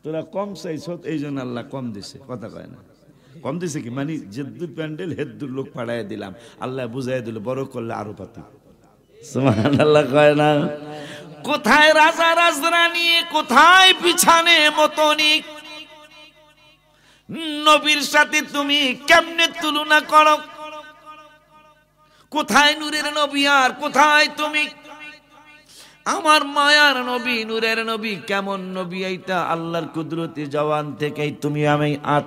তোরা কম চাইছ, এই জন্য আল্লাহ কম দিছে, কথা কয় না। কম দিছে কি মানে, যে দুই প্যান্ডেল হেদ্দুর লোক পাঠাইয়া দিলাম, আল্লাহ বুঝাই দিল, বড় করলে আরো পাতি। সুবহানাল্লাহ কয় না? কোথায় রাজা রাজরানী, কোথায় পিছানে মতনিক, নবীর সাথে তুমি কেমনে তুলনা করো? কোথায় নূরের নবী আর কোথায় তুমি? আমার মায়ার নবী, নূরের নবী কেমন নবী, এইটা আল্লাহর কুদরতি জওয়ান থেকেই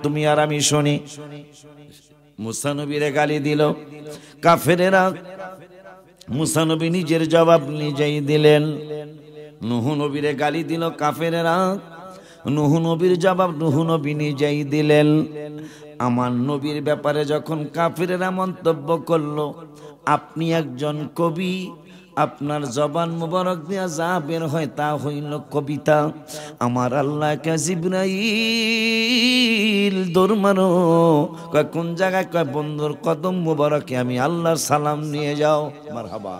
তুমি আর আমি শুনি। মুসা নবীরে গালি দিল কাফেরেরা, মুসা নবী নিজের জবাব নিজেই দিলেন। নূহ নবীরে গালি দিল কাফেরেরা, নূহ নবীর জবাব নূহ নবী নিজেই দিলেন। আমার নবীর ব্যাপারে যখন কাফেরেরা মন্তব্য করলো, আপনি একজন কবি, আপনার জবান মুবারক দিয়া যা বের হয় তা হইল কবিতা। আমার আল্লাহ কে জিবরাইল দৌড় মারো, কয় কোন জায়গায়? কয় বন্ধুর কদম মুবারকে আমি আল্লাহর সালাম নিয়ে যাও। মারহাবা,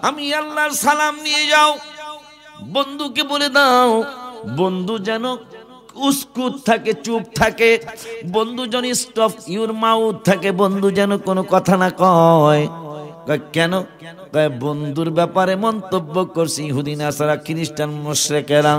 আমি আল্লাহর সালাম নিয়ে যাও। বন্ধুকে বলে দাও, বন্ধু যেন উস্কুত থাকে, চুপ থাকে। বন্ধু যেন স্টপ ইউর মাউথ থাকে, বন্ধু যেন কোনো কথা না কয়। কেন? বন্ধুর ব্যাপারে মন্তব্য করছি ইহুদি নাসারা খ্রিস্টান মুশরিকেরা।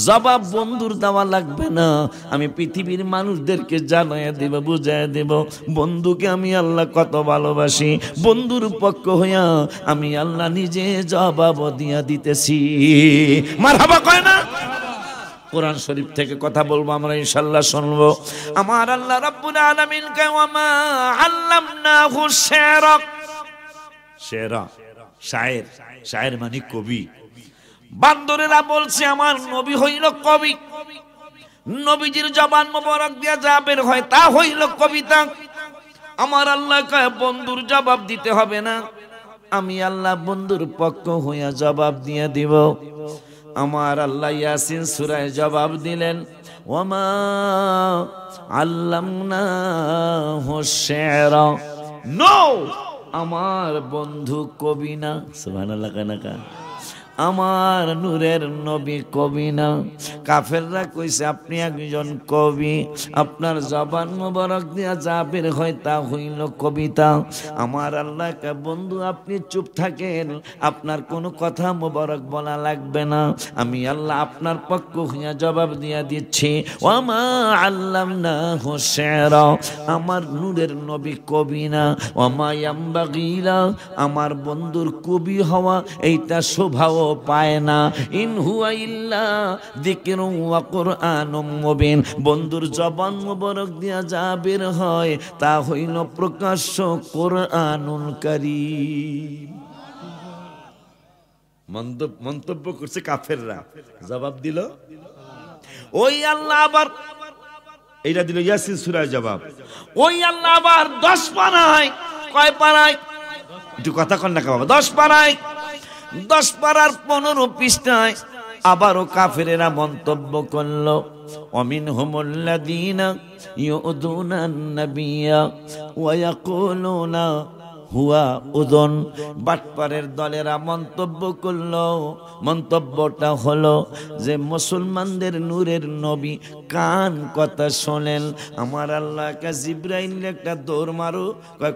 জবাব বন্ধুর দেওয়া লাগবে না, আমি পৃথিবীর মানুষদেরকে জানাইয়া দেব, বুঝাইয়া দেব বন্ধুকে আমি আল্লাহ কত ভালোবাসি। বন্ধুর পক্ষ হইয়া আমি আল্লাহ নিজে জবাব দিয়া দিতেছি। মারহাবা কয় না? কোরআন শরীফ থেকে কথা বলবো আমরা, ইনশাআল্লাহ শুনবো। আমার আল্লাহ রাব্বুল আলামিন কে ওয়ামা আল্লামনাহু শিরা, শেরা শায়ের, শায়ের মানে কবি। বান্দরেরা বলছে আমার নবী হইল কবি, নবীজির জবান মোবারক দিয়া যা বের হয় তা হইল কবিতা। আমার আল্লাহ কয় বন্ধুর জবাব দিতে হবে না, আমি আল্লাহ বন্ধুর পক্ষ হইয়া জবাব দিয়ে দিব। আমার আল্লাহ ইয়াসিন সূরায় জবাব দিলেন, ওয়ামা আল্লামনাহু শিরা, নো, আমার বন্ধু কবি না। সুবহানাল্লাহ কানাকা, আমার নূরের নবী কবি না। কাফেররা কইছে আপনি একজন কবি, আপনার জবান মোবারক দিয়া যা বের হয় তা হইল কবিতা। আমার আল্লাহ কে বন্ধু আপনি চুপ থাকেন, আপনার কোনো কথা মোবারক বলা লাগবে না, আমি আল্লাহ আপনার পক্ষ হইয়া জবাব দিয়া দিচ্ছি। ওয়ামা আল্লামনাহু শিরা, আমার নূরের নবী কবি না। ওয়ামা ইয়ামবাগি লা, আমার বন্ধুর কবি হওয়া এইটা শোভাও পায় না। ইন হুয়া ইল্লা যিকরুন ওয়া কুরআনুম মুবিন, বন্ধুর জবান মোবারক দিয়া যা বের হয় তা হইল প্রকাশ্য কুরআনুল কারীম। মন্তব্য করছে কাফেররা, জবাব দিল ওই আল্লাহ। আবার এইটা দিল ইয়াসিন সূরার জবাব। ওই আল্লাহ আবার 10 পারায়, কয় পারায়? একটু কথা কন না বাবা। 10 পারায়, 10 পারার 15 পৃষ্ঠায় আবারও কাফেরেরা মন্তব্য করলো, অমিনহুমুল্লাযীনা ইউযুনান নাবিয়্যা ওয়া ইয়াকুলুনা হুয়া উযুন। বাটপারের দলেরা মন্তব্য করলো, মন্তব্যটা হলো যে মুসলমানদের নূরের নবী কান কথা শোনেন। আমার আল্লাহকে জিবরাইল একটা দৌড় মারো,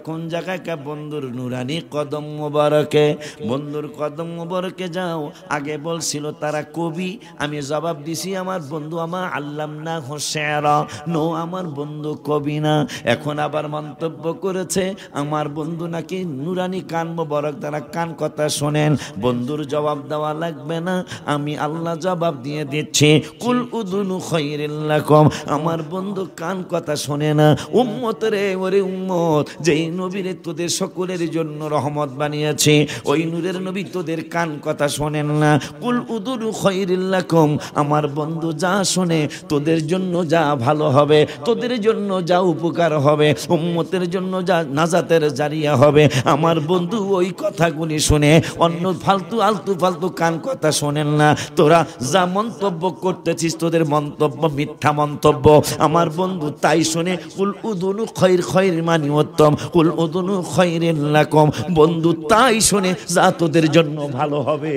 কোন জায়গায়? কা বন্ধুর নুরানি কদম মোবারকে, বন্ধুর কদম মোবারকে যাও। আগে বলছিল তারা কবি, আমি জবাব দিছি আমার বন্ধু আমার আল্লামনাহু শিরা, নো, আমার বন্ধু কবি না। এখন আবার মন্তব্য করেছে আমার বন্ধু নাকি নুরানি কান মোবারক দ্বারা কান কথা শোনেন। বন্ধুর জবাব দেওয়া লাগবে না, আমি আল্লাহ জবাব দিয়ে দিচ্ছি। কুল উযুনু খায়রিল লাকুম, আমার বন্ধু কান কথা শোনে না। উম্মত রে, ওরে উম্মত, যেই নবীরে তোদের সকলের জন্য রহমত বানিয়েছে, ওই নূরের নবী তোদের কান কথা শোনেন না। কুল উযুনু খায়রিল লাকুম, আমার বন্ধু যা শোনে তোদের জন্য যা ভালো হবে, তোদের জন্য যা উপকার হবে, উম্মতের জন্য যা নাজাতের জারিয়া হবে, হবে। আমার বন্ধু ওই কথাগুলি শুনে অন্য ফালতু আলতু ফালতু কান কথা শোনেন না। তোরা যা মন্তব্য করতেছিস তোদের মন্তব্য মিথ্যা মন্তব্য। আমার বন্ধু তাই শুনে কুল উদুনু খৈর খৈর মানি উত্তম কুল উদুনু খৈরিন লাকুম, বন্ধু তাই শুনে যা তোদের জন্য ভালো হবে।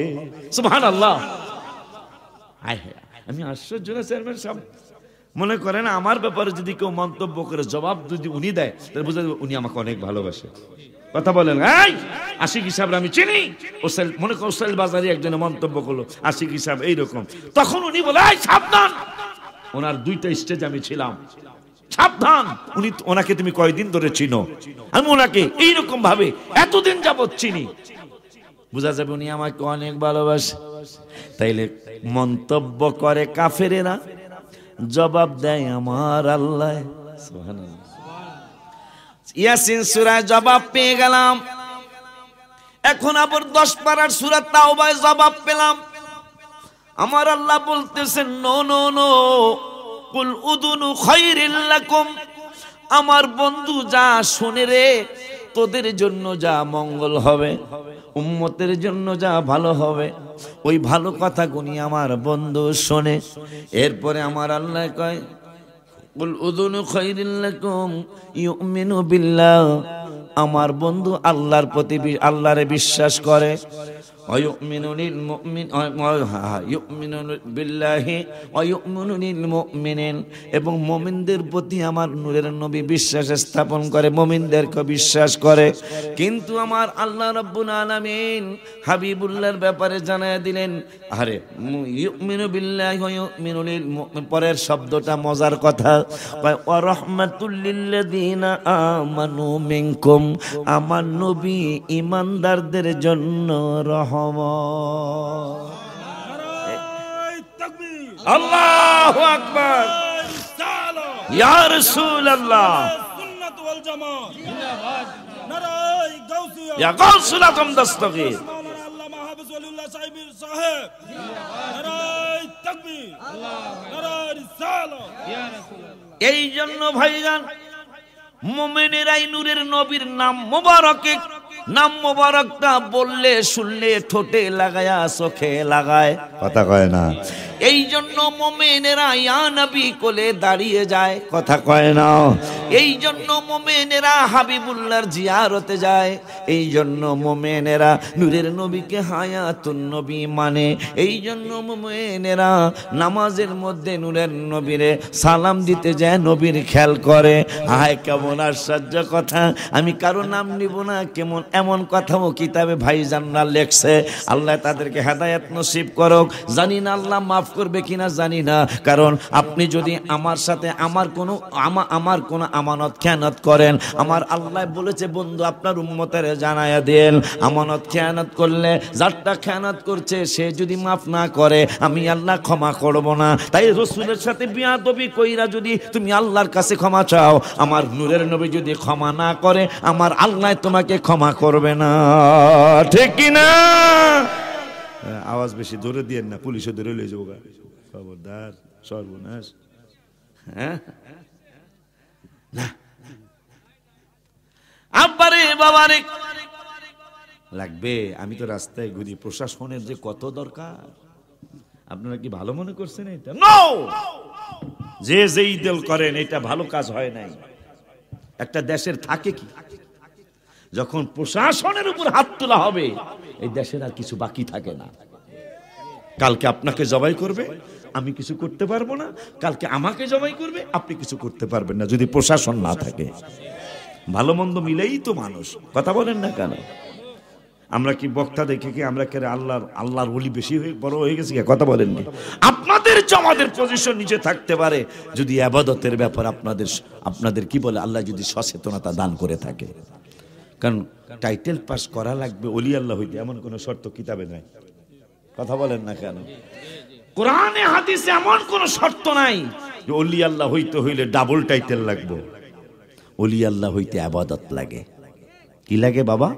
সুবহানাল্লাহ। আমি আশ্চর্য না চেয়ারম্যান সাহেব, মনে করেন আমার ব্যাপারে যদি কেউ মন্তব্য করে জবাব যদি উনি দেয় তাহলে বুঝা যাবে উনি আমাকে অনেক ভালোবাসে। কথা বলেন। এই আশিক হিসাব আমি চিনি, ওসাইল মনে কর ওসাইল বাজারে একজনে মন্তব্য করলো আশিক হিসাব এইরকম, তখন উনি বলে এই সাবধান, ওনার দুইটা স্টেজ আমি ছিলাম, সাবধান উনি ওনাকে তুমি কয়দিন ধরে চিনো, আমি ওনাকে এইরকম ভাবে এতদিন যাবত চিনি, বুঝা যাবে উনি আমাকে অনেক ভালোবাসে। তাইলে মন্তব্য করে কাফেরেরা, জবাব দেয় আমার আল্লাহ। সুবহানাল্লাহ। ইয়াসিন সূরা জবাব পেয়ে গেলাম, এখন আবার 10 পারার সূরা তাওবায় জবাব পেলাম। আমার আল্লাহ বলতেছেন নো নো নো কুল উদুনু খায়রিল লাকুম, আমার বন্ধু যা শুনে রে তোদের জন্য যা মঙ্গল হবে, উম্মতের জন্য যা ভালো হবে, ওই ভালো কথা গুনি আমার বন্ধু শোনে। এরপরে আমার আল্লাহ কয় কুল উদুনু খায়রিল লাকুম ইউমিনু বিল্লাহ, আমার বন্ধু আল্লাহর প্রতি আল্লাহরে বিশ্বাস করে, ওয়ায়ুমিনু লিল মুমিন ইউমিনু বিল্লাহি ওয়া ইউমিনু লিল মুমিনিন, এবং মুমিনদের প্রতি আমার নূরের নবী বিশ্বাস স্থাপন করে, মুমিনদেরকে বিশ্বাস করে। কিন্তু আমার আল্লাহ রাব্বুল আলামিন হাবিবুল্লাহর ব্যাপারে জানায়া দিলেন, আরে ইউমিনু বিল্লাহি ওয়া ইউমিনু লিল মুমিন, পরের শব্দটা মজার কথা, ওয়া রাহমাতুল লিল্লাযিনা আমানু মিনকুম, আমার নবী ঈমানদারদের জন্য রহমত। আল্লাহু আকবার, ইয়া রাসূলুল্লাহ, সুন্নাত ওয়াল জামাত জিন্দাবাদ, নারায়ে গাউসিয়া, ইয়া গাউসুল আযম দস্তগীর, আল্লামা হাফিজ ওয়ালিউল্লাহ সাহেবের সাহেব, নারায়ে তাকবীর, নারায়ে রিসালাত, ইয়া রাসূলুল্লাহ। এই জন্য ভাইজান মুমিনেরাই নূরের নবীর নাম মোবারকে, নাম মোবারকটা বললে শুনলে ঠোঁটে লাগায়া চোখে লাগায়, কথা কয় না। এই জন্য মুমিনেরা ইয়া নবী কোলে দাঁড়িয়ে যায়, কথা কয় না। এই জন্য মুমিনেরা হাবিবুল্লাহর জিয়ারতে যায়, এই জন্য মুমিনেরা নূরের নবীকে হায়াতুন নবী মানে, এই জন্য মুমিনেরা নামাজের মধ্যে নূরের নবীরে সালাম দিতে যায়, নবীর খেয়াল করে। হায় কেমন আশ্চর্য কথা, আমি কারো নাম নিব না, কেমন এমন কথাও কিতাবে ভাইজানরা লেখছে। আল্লাহ তাদেরকে হেদায়েত নসিব করুক, জানি না আল্লাহ মাফ করবে কিনা জানি না, কারণ আপনি যদি আমার সাথে আমার কোনো আমানত খেয়ানত করেন, আমার আল্লাহ বলেছে বন্ধু আপনার উম্মতের জানায়া দেন, আমানত খেয়ানত করলে যারটা খেয়ানত করছে সে যদি মাফ না করে আমি আল্লাহ ক্ষমা করব না। তাই রাসূলের সাথে বিয়াদবি কইরা যদি তুমি আল্লাহর কাছে ক্ষমা চাও, আমার নূরের নবী যদি ক্ষমা না করে আমার আল্লাহ তোমাকে ক্ষমা করবে না, ঠিক কি না? আওয়াজ বেশি জোরে দিয়েন না, পুলিশে ধরে লয়ে যাবো, খবরদার, সর্বনাশ। হ্যাঁ না আব্বারে বাবারে লাগবে, আমি তো রাস্তায় ঘুরি, প্রশাসনের যে কত দরকার, আপনারা কি ভালো মনে করছেন এটা? নো, যে যেই দল করেন এটা ভালো কাজ হয় নাই। একটা দেশের থাকে কি, যখন প্রশাসনের উপর হাত তোলা হবে এই দেশের আর কিছু বাকি থাকে না। কালকে আপনাকে জবাই করবে, আমি কিছু করতে পারবো না, কালকে আমাকে জবাই করবে, আপনি কিছু করতে পারবেন না, যদি প্রশাসন না থাকে। ভালো মন্দ মিলেই তো মানুষ, কথা বলেন না কেন? আমরা কি বক্তা দেখে কি আমরা কে আল্লাহর ওলি বেশি বড় হয়ে গেছি? কথা বলেন না। আপনাদের আমাদের পজিশন নিচে থাকতে পারে যদি ইবাদতের ব্যাপার আপনাদের কি বলে আল্লাহ যদি সচেতনতা দান করে থাকে। কারণ টাইটেল পাস করা লাগবে ওলি আল্লাহ হইতে এমন কোন শর্ত কিতাবে নাই, কথা বলেন না কেন? কোরআনে হাদিসে এমন কোন শর্ত নাই যে ওলি আল্লাহ হইতে হইলে ডাবল টাইটেল লাগবে। ওলি আল্লাহ হইতে ইবাদত লাগে। কি লাগে বাবা?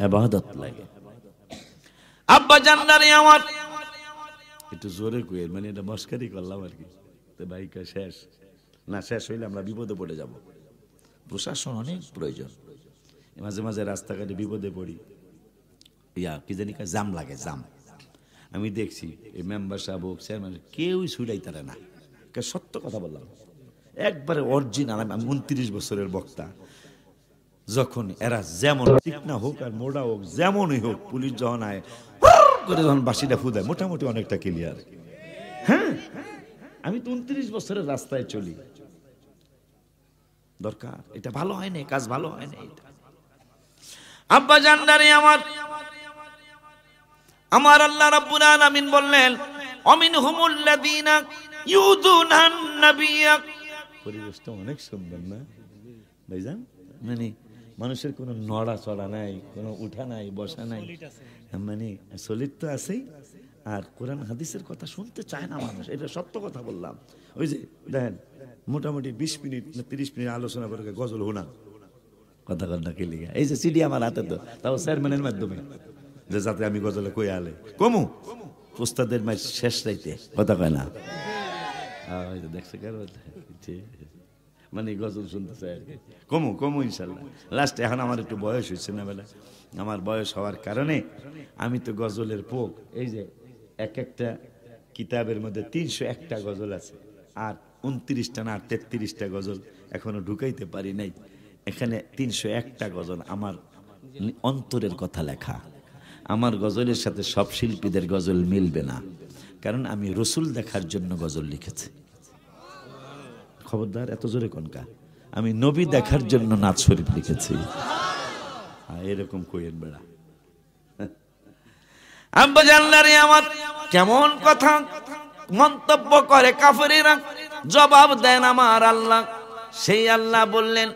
ইবাদত লাগে। আব্বা জান্নারে আমার একটু জোরে কইেন, মানে এটা মস্কারি করলাম আর কি। তো ভাইকা শেষ না, শেষ হইলে আমরা বিপদে পড়ে যাব। প্রশাসন অনেক প্রয়োজন। মাঝে মাঝে রাস্তাঘাটে বিপদে পড়ি, কি জানি জাম লাগে, জাম। আমি দেখছি এই মেম্বার সাহেব হোক, চেয়ারম্যান, কেউই ছুটাই তারা না। সত্য কথা বললাম, একবারে অরিজিনাল। আমি 29 বছরের বক্তা। যখন এরা যেমন চিকনা হোক আর মোড়া হোক, যেমনই হোক, পুলিশ যখন আয় করে যখন বাঁশিটা ফুদায়, মোটামুটি অনেকটা ক্লিয়ার। হ্যাঁ, আমি তো 29 বছরের রাস্তায় চলি। দরকার এটা ভালো হয় না, কাজ ভালো হয় না। এটা আব্বা জানদারি আমার আল্লাহ রাব্বুল আলামিন বললেন, অমিনহুমুল্লাযীনা ইউযুনান নাবিয়্যা। পরিবেশটা অনেক সুন্দর না ভাইজান? মানে মানুষের কোনো নড়া চড়া নাই, কোনো উঠা নাই, বসা নাই, মানে সলিড তো আছেই। আর কোরআন হাদিসের কথা শুনতে চায় না মানুষ, এটা সত্য কথা বললাম। ওই যে দেখেন, মোটামুটি 20 মিনিট না 30 মিনিট আলোচনা করে গজল হোনা কথা কন্যা কে লিখা। এই যে সিডি আমার হাতে, তো তাও চেয়ারম্যানের মাধ্যমে, যে যাতে আমি গজলে কই আলে কমু উস্তাদের মাই শেষ রাইতে কথা কয় না। দেখছে মানে গজল শুনতে চাই আর কি। কমু ইনশাল্লাহ লাস্টে। এখন আমার একটু বয়স হয়েছে না বেলা, আমার বয়স হওয়ার কারণে আমি তো গজলের পোক। এই যে এক একটা কিতাবের মধ্যে 301টা গজল আছে, আর 29টা না 33টা গজল এখনো ঢুকাইতে পারি নাই। এখানে 301টা গজল আমার অন্তরের কথা লেখা। আমার গজলের সাথে সব শিল্পীদের গজল মিলবে না, কারণ আমি রসুল দেখার জন্য গজল লিখেছি। খবরদার, এত জোরে কনকা, আমি নবী দেখার জন্য নাচ শরীফ লিখেছি। এরকম কইেন বেড়া। আব্বা জানলারে আমার কেমন কথা মন্তব্য করে কাফেরেরা, জবাব দেন আমার আল্লাহ। সেই আল্লাহ বললেন,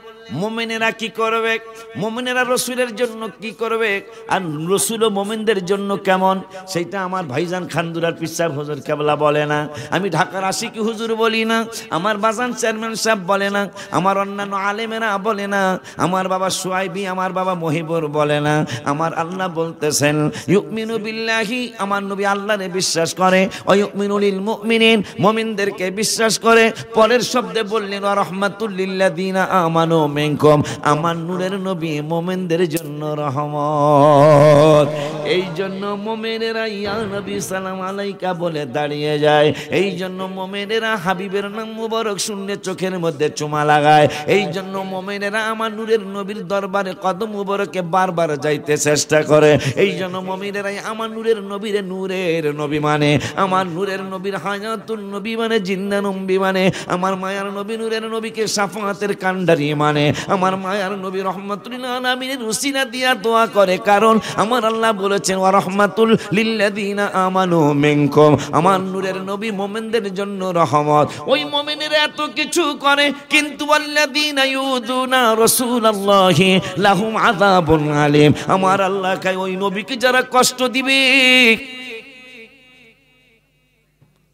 মুমিনেরা কি করবে? মুমিনেরা রসুলের জন্য কি করবে? আর রসুল ও মুমিনদের জন্য কেমন, সেইটা আমার ভাইজান খানদুরার পিসাব হুজুর কেবলা বলে না, আমি ঢাকার আশিকি হুজুর বলি না, আমার বাজান চেয়ারম্যান সাহেব বলে না, আমার অন্যান্য আলেমেরা বলে না, আমার বাবা সুয়াইবি, আমার বাবা মহিবুর বলে না। আমার আল্লাহ বলতেছেন, ইউমিনু বিল্লাহি, আমার নবী আল্লাহরে বিশ্বাস করে, ও ইউমিনু লিল মুমিনিন, মুমিনদেরকে বিশ্বাস করে। পরের শব্দে বললেন, ওয়া রাহমাতুল লিল্লাযিনা আমানু মিনকুম, আমার নূরের নবী মুমিনদের জন্য রহমত। এই জন্য মুমিনেরা ইয়া নবী সালাম আলাইকা বলে দাঁড়িয়ে যায়। এই জন্য মুমিনেরা হাবিবের নাম মুবারক শুনলে চোখের মধ্যে চুমা লাগায়। এই জন্য মুমিনেরা আমার নূরের নবীর দরবারে কদম মুবারকে বারবার যাইতে চেষ্টা করে। এই জন্য মুমিনেরা আমার নূরের নবীরে নূরের নবী মানে, আমার নূরের নবীর হায়াতুন নবী মানে, জিন্দা নবী মানে, আমার মায়ার নবী নূরের নবীকে শাফাআতের কান্ডারি মানে, আমার মায়ার নবী রহমাতুল লিল আলামিনের উসিলা দিয়া দোয়া করে। কারণ আমার আল্লাহ বলেছেন, ওয়া রাহমাতুল লিল্লাযিনা আমানু মিনকুম, আমার নূরের নবী মুমিনদের জন্য রহমত। ওই মুমিনেরা এত কিছু করে, কিন্তু আল্লাযিনা ইউযুনা রাসূলুল্লাহি লাহুম আযাবুন আলীম, আমার আল্লাহ কয় ওই নবীকে যারা কষ্ট দিবে,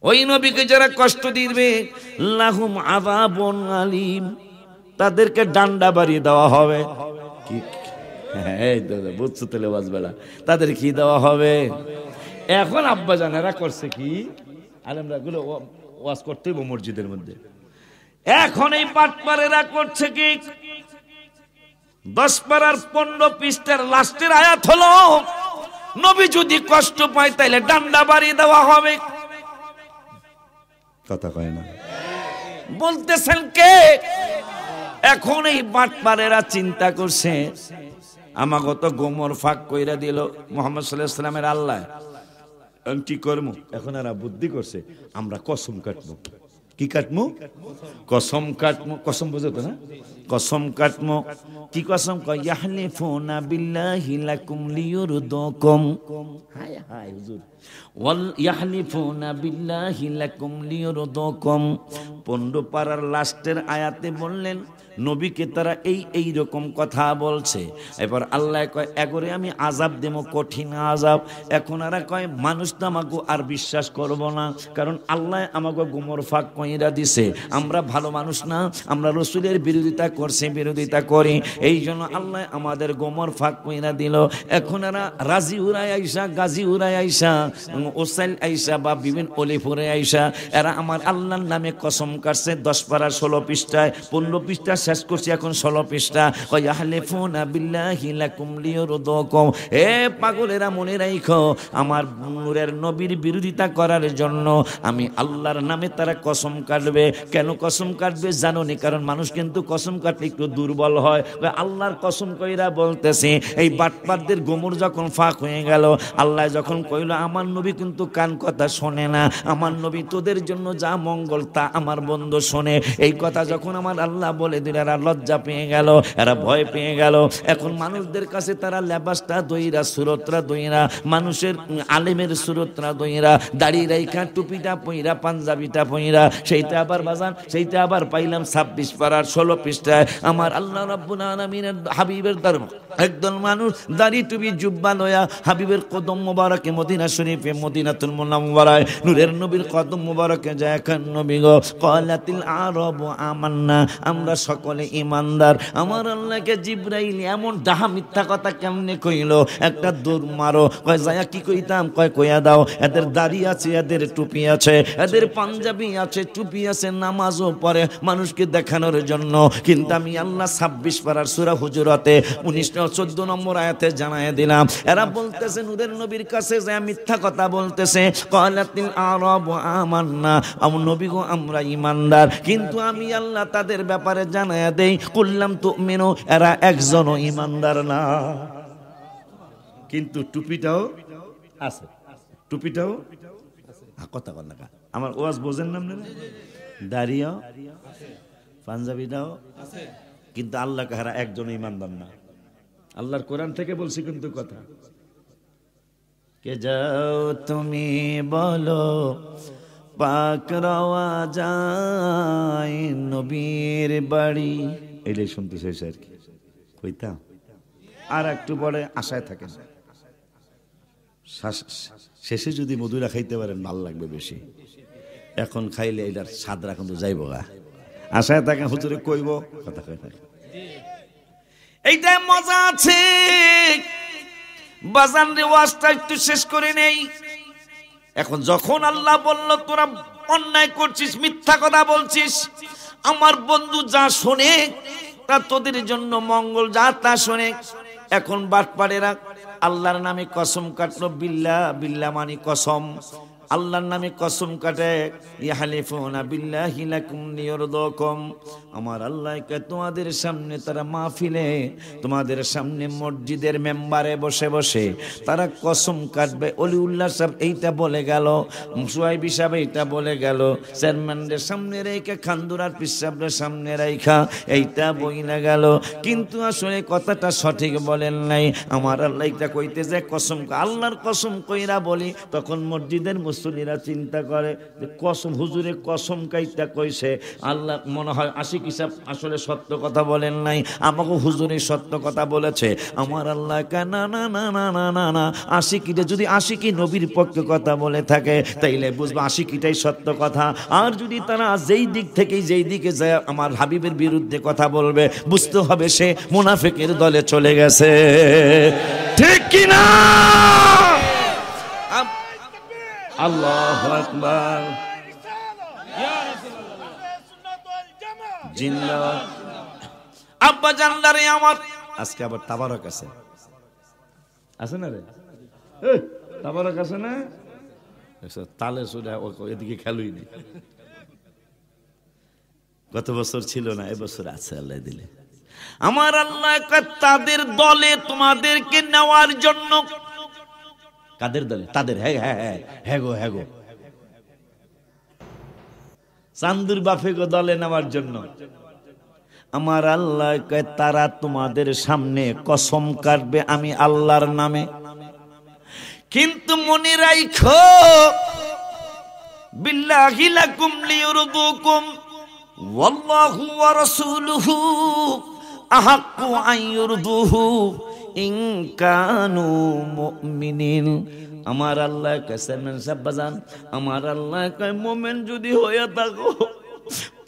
ওই নবীকে যারা কষ্ট দিবে, লাহুম আযাবুন আলীম, তাদেরকে ডান্ডা বাড়িয়ে দেওয়া হবে। কি বুঝছো তেলে বাজবেলা, তাদের কি দেওয়া হবে? এখন আব্বা জানেরা করছে কি, আলেমরা গুলো ওয়াজ করতে হইব মসজিদের মধ্যে। এখন এই পাটপাড়েরা করছে কি, 10 পারার 15 পৃষ্ঠার লাস্টের আয়াত হলো, নবী যদি কষ্ট পায় তাইলে ডান্ডা বাড়িয়ে দেওয়া হবে। কথা কয় না, বলতেছেন কে? এখন এই বাটপারেরা চিন্তা করছে, আমাকে তো গোমর ফাঁক কইরা দিল মুহাম্মদ সাল্লাল্লাহু আলাইহি ওয়াসাল্লামের আল্লাহ, কি করবো? এখন এরা বুদ্ধি করছে, আমরা কসম কাটবো। কি কাটবো? কসম কাটবো। কসম বুঝো তো না? কসম কাটবো। কি কসম? কয় ইয়াহলিফুনা বিল্লাহি লাকুম লিয়ুরদুকুম। হায় হায় হুজুর, ওয়াল ইয়াহলিফুনা বিল্লাহি লাকুম লিয়ুরদুকুম। 15 পারার লাস্টের আয়াতে বললেন নবীকে তারা এই রকম কথা বলছে। এবার আল্লাহ কয় এগরে আমি আযাব দেব, কঠিন আযাব। এখন আর কয় মানুষ তো আমাকে আর বিশ্বাস করব না, কারণ আল্লাহ আমাকে গোমর ফাঁক কইরা দিছে। আমরা ভালো মানুষ না, আমরা রসুলের বিরোধিতা করছি, বিরোধিতা করি, এই জন্য আল্লাহ আমাদের গোমর ফাঁক কইরা দিল। এখন এরা রাজি উড়াই আইসা, গাজী উড়াই আইসা, ওসাইল আইসা বা বিভিন্ন অলিপুরে আইসা এরা আমার আল্লাহর নামে কসম কাটছে। 10 পারা 16 পৃষ্ঠায়, 15 পৃষ্ঠা শেষ করছি, এখন 16 পৃষ্ঠা। ইয়াহলিফুনা বিল্লাহি লাকুম লিয়ুরদুকুম। এ পাগলেরা মনে রাখো, আমার নূরের নবীর বিরোধিতা করার জন্য আমি আল্লাহর নামে তারা কসম কাটবে। কেন কসম কাটবে জানো নি? কারণ মানুষ কিন্তু কসম কাটলে একটু দুর্বল হয়। আল্লাহর কসম কইরা বলতেছে, এই বাটপারদের গোমর যখন ফাঁক হয়ে গেল, আল্লাহ যখন কইল আমার নবী কিন্তু কান কথা শোনে না, আমার নবী তোদের জন্য যা মঙ্গল তা আমার বন্ধু শোনে, এই কথা যখন আমার আল্লাহ বলে দিল, এরা লজ্জা পেয়ে গেল, এরা ভয় পেয়ে গেল। এখন মানুষদের কাছে তারা লেবাসটা দইরা, সুরতরা দইরা, মানুষের আলেমের সুরতরা দইরা, দাড়ি রাইখা, টুপিটা পইরা, পাঞ্জাবিটা পইরা, সেইটা আবার বাজান, সেইটা আবার পাইলাম 26 পারার 16 পৃষ্ঠায়। আমার আল্লাহ রাব্বুল আলামিনের হাবিবের দরবার একদল মানুষ দাড়ি টুপি জুব্বা লয়া হাবিবের কদম মোবারকে মদিনা শরীফে, মদিনাতুল মুনাওয়ারায় নূরের নবীর কদম মোবারকে যায় খান নবী গো, ক্বালাতিল আরাবু আমান্না, আমরা সকলে ঈমানদার। আমার আল্লাহকে জিবরাইল এমন ডাহা মিথ্যা কথা কেমনে কইল, একটা দৌড় মারো। কয় যায়া কি কইতাম? কয় কইয়া দাও, এদের দাড়ি আছে, এদের টুপি আছে, এদের পাঞ্জাবি আছে, টুপি আছে, নামাজও পড়ে মানুষকে দেখানোর জন্য। কিন্তু আমি আল্লাহ 26 পারার সূরা হুজুরাতে 14 নম্বর আয়াতে জানায় দিলাম, এরা বলতেছে নূরের নবীর কাছে যে মিথ্যা কথা বলতেছে, ক্বালাতিল আরাবু আমান্না, আমার নবী গো আমরা ঈমানদার। কিন্তু আমি আল্লাহ তাদের ব্যাপারে জানায়া দেই, কুল্লাম তুমিনু, এরা একজনও ঈমানদার না। কিন্তু টুপিটাও আছে, টুপিটাও কথা বল না, আমার ওয়াজ বোঝেন না আপনারা? দাড়িও পাঞ্জাবিটাও আছে, কিন্তু আল্লাহ কাহারা একজন ঈমানদার না। আল্লাহর কোরআন থেকে বলছি কিন্তু কথা। কে যাও তুমি বলো পাক রওয়া যায় নবীর বাড়ি, এটাই শুনতে চাইছে আর কি কইতাম। আর একটু পরে আশায় থাকেন, শেষে যদি মধুরা খাইতে পারেন ভাল লাগবে বেশি। এখন খাইলে এটার স্বাদরা কিন্তু যাইব গা। আশায় থাকেন, হুজুরে কইব কথা কই থাকে, এইটাই মজা আছে। বাজান রে ওয়াজটা একটু শেষ করে নেই। এখন যখন আল্লাহ বলল তোরা অন্যায় করছিস, মিথ্যা কথা বলছিস, আমার বন্ধু যা শোনে তা তোদের জন্য মঙ্গল, যা তা শোনে। এখন বাটপাড়েরা আল্লাহর নামে কসম কাটলো, বিল্লাহ, বিল্লাহ মানে কসম, আল্লাহর নামে কসম কাটে। ইয়াহলিফুনা বিল্লাহি লাকুম লিয়ুরদুকুম, আমার আল্লাহকে তোমাদের সামনে তারা মাহফিলে, তোমাদের সামনে মসজিদের মেম্বারে বসে বসে তারা কসম কাটবে। অলিউল্লাহ সাহেব এইটা বলে গেল, সুহাইবি সাহেব এইটা বলে গেল, চেয়ারম্যানদের সামনে রেখা, খান্দুরার পিসাবের সামনে রেখা এইটা বইলা গেল, কিন্তু আসলে কথাটা সঠিক বলেন নাই। আমার আল্লাহ এটা কইতে যায় কসম, আল্লাহর কসম কইরা বলি, তখন মসজিদের মুসল্লিরা চিন্তা করে যে কসম, হুজুরে কসম কাইটা কইছে, আল্লাহ মনে হয় আশিক হিসাব আসলে সত্য কথা বলেন নাই, আমাকে হুজুরে সত্য কথা বলেছে। আমার আল্লাহ না না না না না না না, আশিকিটা যদি আশিকি নবীর পক্ষে কথা বলে থাকে তাইলে বুঝবো আশিকিটাই সত্য কথা। আর যদি তারা যেই দিক থেকে যেই দিকে যায় আমার হাবিবের বিরুদ্ধে কথা বলবে, বুঝতে হবে সে মুনাফিকের দলে চলে গেছে। ঠিক কিনা? আল্লাহু আকবার, জিন্দাবাদ। আব্বা জানলারে আমার আজকে আবার তাবারক আছে, আছে না রে? তাবারক আছে না? তালে সুরে এদিকে খেলুই নি, গত বছর ছিল না, এবছর আছে আল্লাহ দিলে। আমার আল্লাহ তাদের দলে তোমাদেরকে নেওয়ার জন্য, কাদের দলে? তাদের, হ্যাঁ হ্যাঁ হ্যাঁ হ্যাঁ গো, হ্যাঁ গো, চান্দুর বাফে গো দলে নেওয়ার জন্য। আমার আল্লাহ কয় তারা তোমাদের সামনে কসম কাটবে আমি আল্লাহর নামে, কিন্তু মনে রাখো বিল্লাহি লাকুম লিয়ুরদুকুম ওয়াল্লাহু ওয়া রাসূলুহু আহাক্কু আন ইউরদুহু ইন কানু মুমিনিন। আমার আল্লাহ চেয়ারম্যান সাহেব বাজান, আমার আল্লাহ কয় মোমেন যদি হয়ে থাকো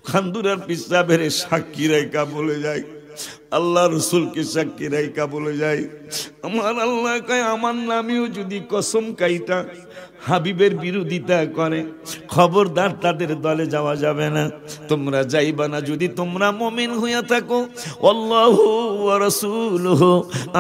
খান্দুরার পিসা বেড়ে সাক্ষী রেখা বলে যায়, আল্লাহ রসুলকে সাক্ষী রেখা বলে যায়। আমার আল্লাহ কয় আমার নামেও যদি কসম কাইটা হাবিবের বিরোধিতা করে, খবরদার তাদের দলে যাওয়া যাবে না, তোমরা যাইবা না যদি তোমরা মুমিন হইয়া থাকো। আল্লাহু ওয়া রাসূলুহু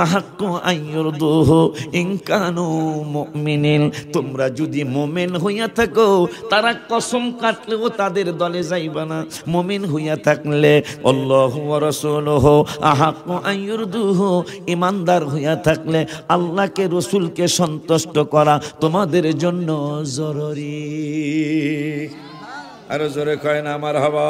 আহাক্কু আন ইউরদুহু ইন কানু মুমিনিন, তোমরা যদি মুমিন হইয়া থাকো তারা কসম কাটলেও তাদের দলে যাইবা না। মুমিন হইয়া থাকলে আল্লাহু ওয়া রাসূলুহু আহাক্কু আন ইউরদুহু, ঈমানদার হইয়া থাকলে আল্লাহকে রসুলকে সন্তুষ্ট করা তোমাদের জন্য জরুরি। আরো জোরে কয় না মারহাবা।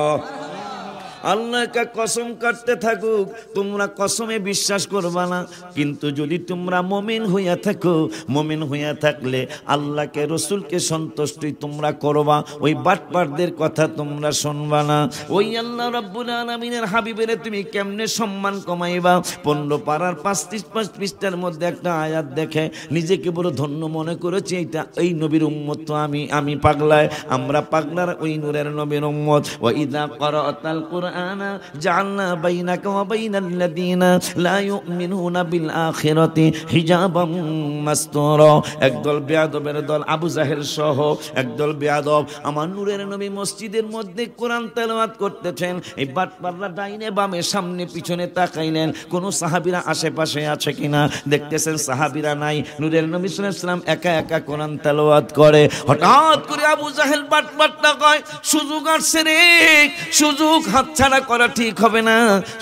আল্লাহকে কসম কাটতে থাকুক, তোমরা কসমে বিশ্বাস করবা না, কিন্তু যদি তোমরা মুমিন হইয়া থাকো, মুমিন হইয়া থাকলে আল্লাহকে রসুলকে সন্তুষ্টই তোমরা করবা, ওই বাটপারদের কথা তোমরা শুনবা না। ওই আল্লাহ রাব্বুল আলামিনের হাবিবের তুমি কেমনে সম্মান কমাইবা? 15 পারার 35 পৃষ্ঠার মধ্যে একটা আয়াত দেখে নিজেকে বড় ধন্য মনে করেছে, এইটা এই নবীর উম্মত, তো আমি পাগলায়, আমরা পাগলার ওই নূরের নবীর উম্মত। ওয়া ইযা ক্বারাআতাল কুরআন জাআলনা বাইনাকা ওয়া বাইনাল লাযিনা লা ইউমিনুনা বিল আখিরাতি হিজাবাম মাসতুরা। একদল বেয়াদবের দল আবু জাহেল সহ একদল বেয়াদব আমার নূরের নবী মসজিদের মধ্যে কোরআন তেলাওয়াত করতেছেন। এই বাটপাররা ডাইনে বামে সামনে পিছনে তাকাইলেন, কোন সাহাবীরা আশেপাশে আছে কিনা, দেখতেছেন সাহাবীরা নাই। নূরের নবী সাল্লাল্লাহু আলাইহি ওয়াসাল্লাম একা একা কোরআন তেলাওয়াত করে। হঠাৎ করে আবু জাহেল বাটপারটা কয়, সুযোগ আসছে রে, সুযোগ হাতছাড়া করা ঠিক হবে না,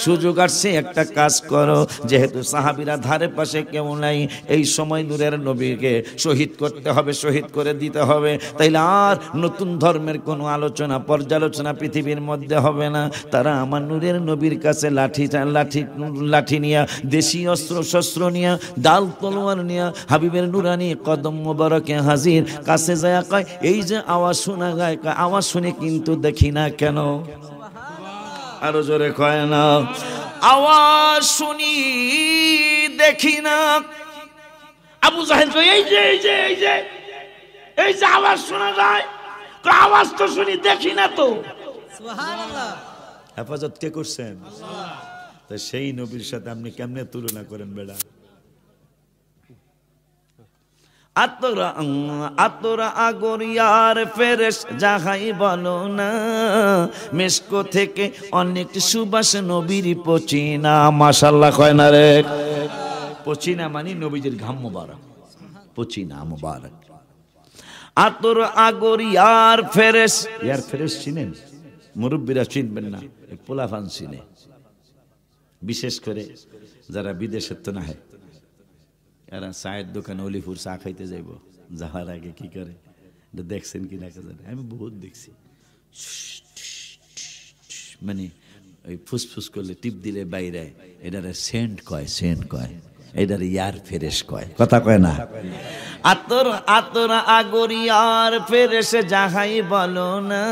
সুযোগ আসছে, একটা কাজ করো, যেহেতু সাহাবীরা ধারে পাশে কেউ নাই, এই সময় নূরের নবীকে শহীদ করতে হবে, শহীদ করে দিতে হবে, তাইলে আর নতুন ধর্মের কোনো আলোচনা পর্যালোচনা পৃথিবীর মধ্যে হবে না। তারা আমার নূরের নবীর কাছে লাঠি নিয়া, দেশি অস্ত্র শস্ত্র নিয়া, ডাল তলোয়ার নিয়া হাবিবের নুরানি কদম মোবারকে হাজির। কাছে যায় কয়, এই যে আওয়াজ শোনা যায়, আওয়াজ শুনে কিন্তু দেখি না কেন? আরো জোরে কয় না, আওয়াজ শুনি দেখি না। আবু জাহেল কয়, এই যে এই যে এই যে এই যে আওয়াজ শোনা যায়, আওয়াজ তো শুনি দেখি না তো। সুবহানাল্লাহ। হেফাজত কে করছেন? তো সেই নবীর সাথে আপনি কেমনে তুলনা করেন বেড়া? আতরা আগরিয়ার ফেরেশ যাহাই বলো না, মেশকো থেকে অনেক সুবাস নবীর পচিনা। মাশাআল্লাহ কয় না রে? পচিনা মানে নবীজির ঘাম মোবারক, পচিনা মোবারক। আতর আগরিয়ার ফেরেশ, ইয়ার ফেরেশ চিনেন? মুরব্বীরা চিনবেন না, পোলাফান চিনে, বিশেষ করে যারা বিদেশের তো না হয়, এরা চায়ের দোকানে অলিপুর চা খাইতে যাইব, যাওয়ার আগে কি করে দেখছেন কি না জানে, আমি বহুত দেখছি, মানে ওই ফুসফুস করলে টিপ দিলে বাইরে, এটারে সেন্ট কয়, সেন্ট কয়, এটারে ইয়ার ফেরেশ কয়, কথা কয় না। আতর আতর আগরিয়ার ফেরেশ যাহাই বলো না,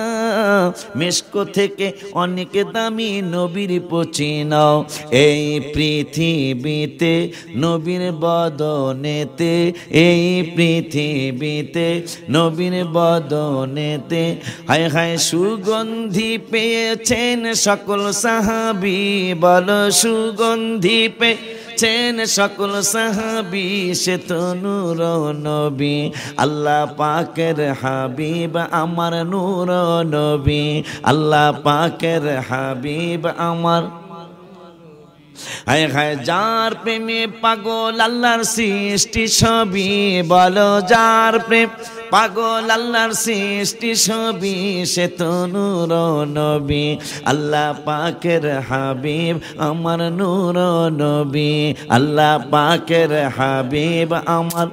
মেশকো থেকে অনেক দামি নবীর পচিনাও। এই পৃথিবীতে নবীর বদনেতে, এই পৃথিবীতে নবীর বদনেতে, হায় হায় সুগন্ধি পেয়েছেন সকল সাহাবী, বলো সুগন্ধি পেয়েছেন সকল সাহাবী, সে তো নূর নবী, আল্লাহ পাকের হাবিব আমার নূর নবী, আল্লাহ পাকের হাবিব আমার। হায় হায় যার প্রেমে পাগল আল্লাহর সৃষ্টি ছবি, বলো যার প্রেম পাগল আল্লাহর সৃষ্টি ছবি, সে তো নূর নবী, আল্লাহ পাকের হাবিব আমার নূর নবী, আল্লাহ পাকের হাবিব আমার।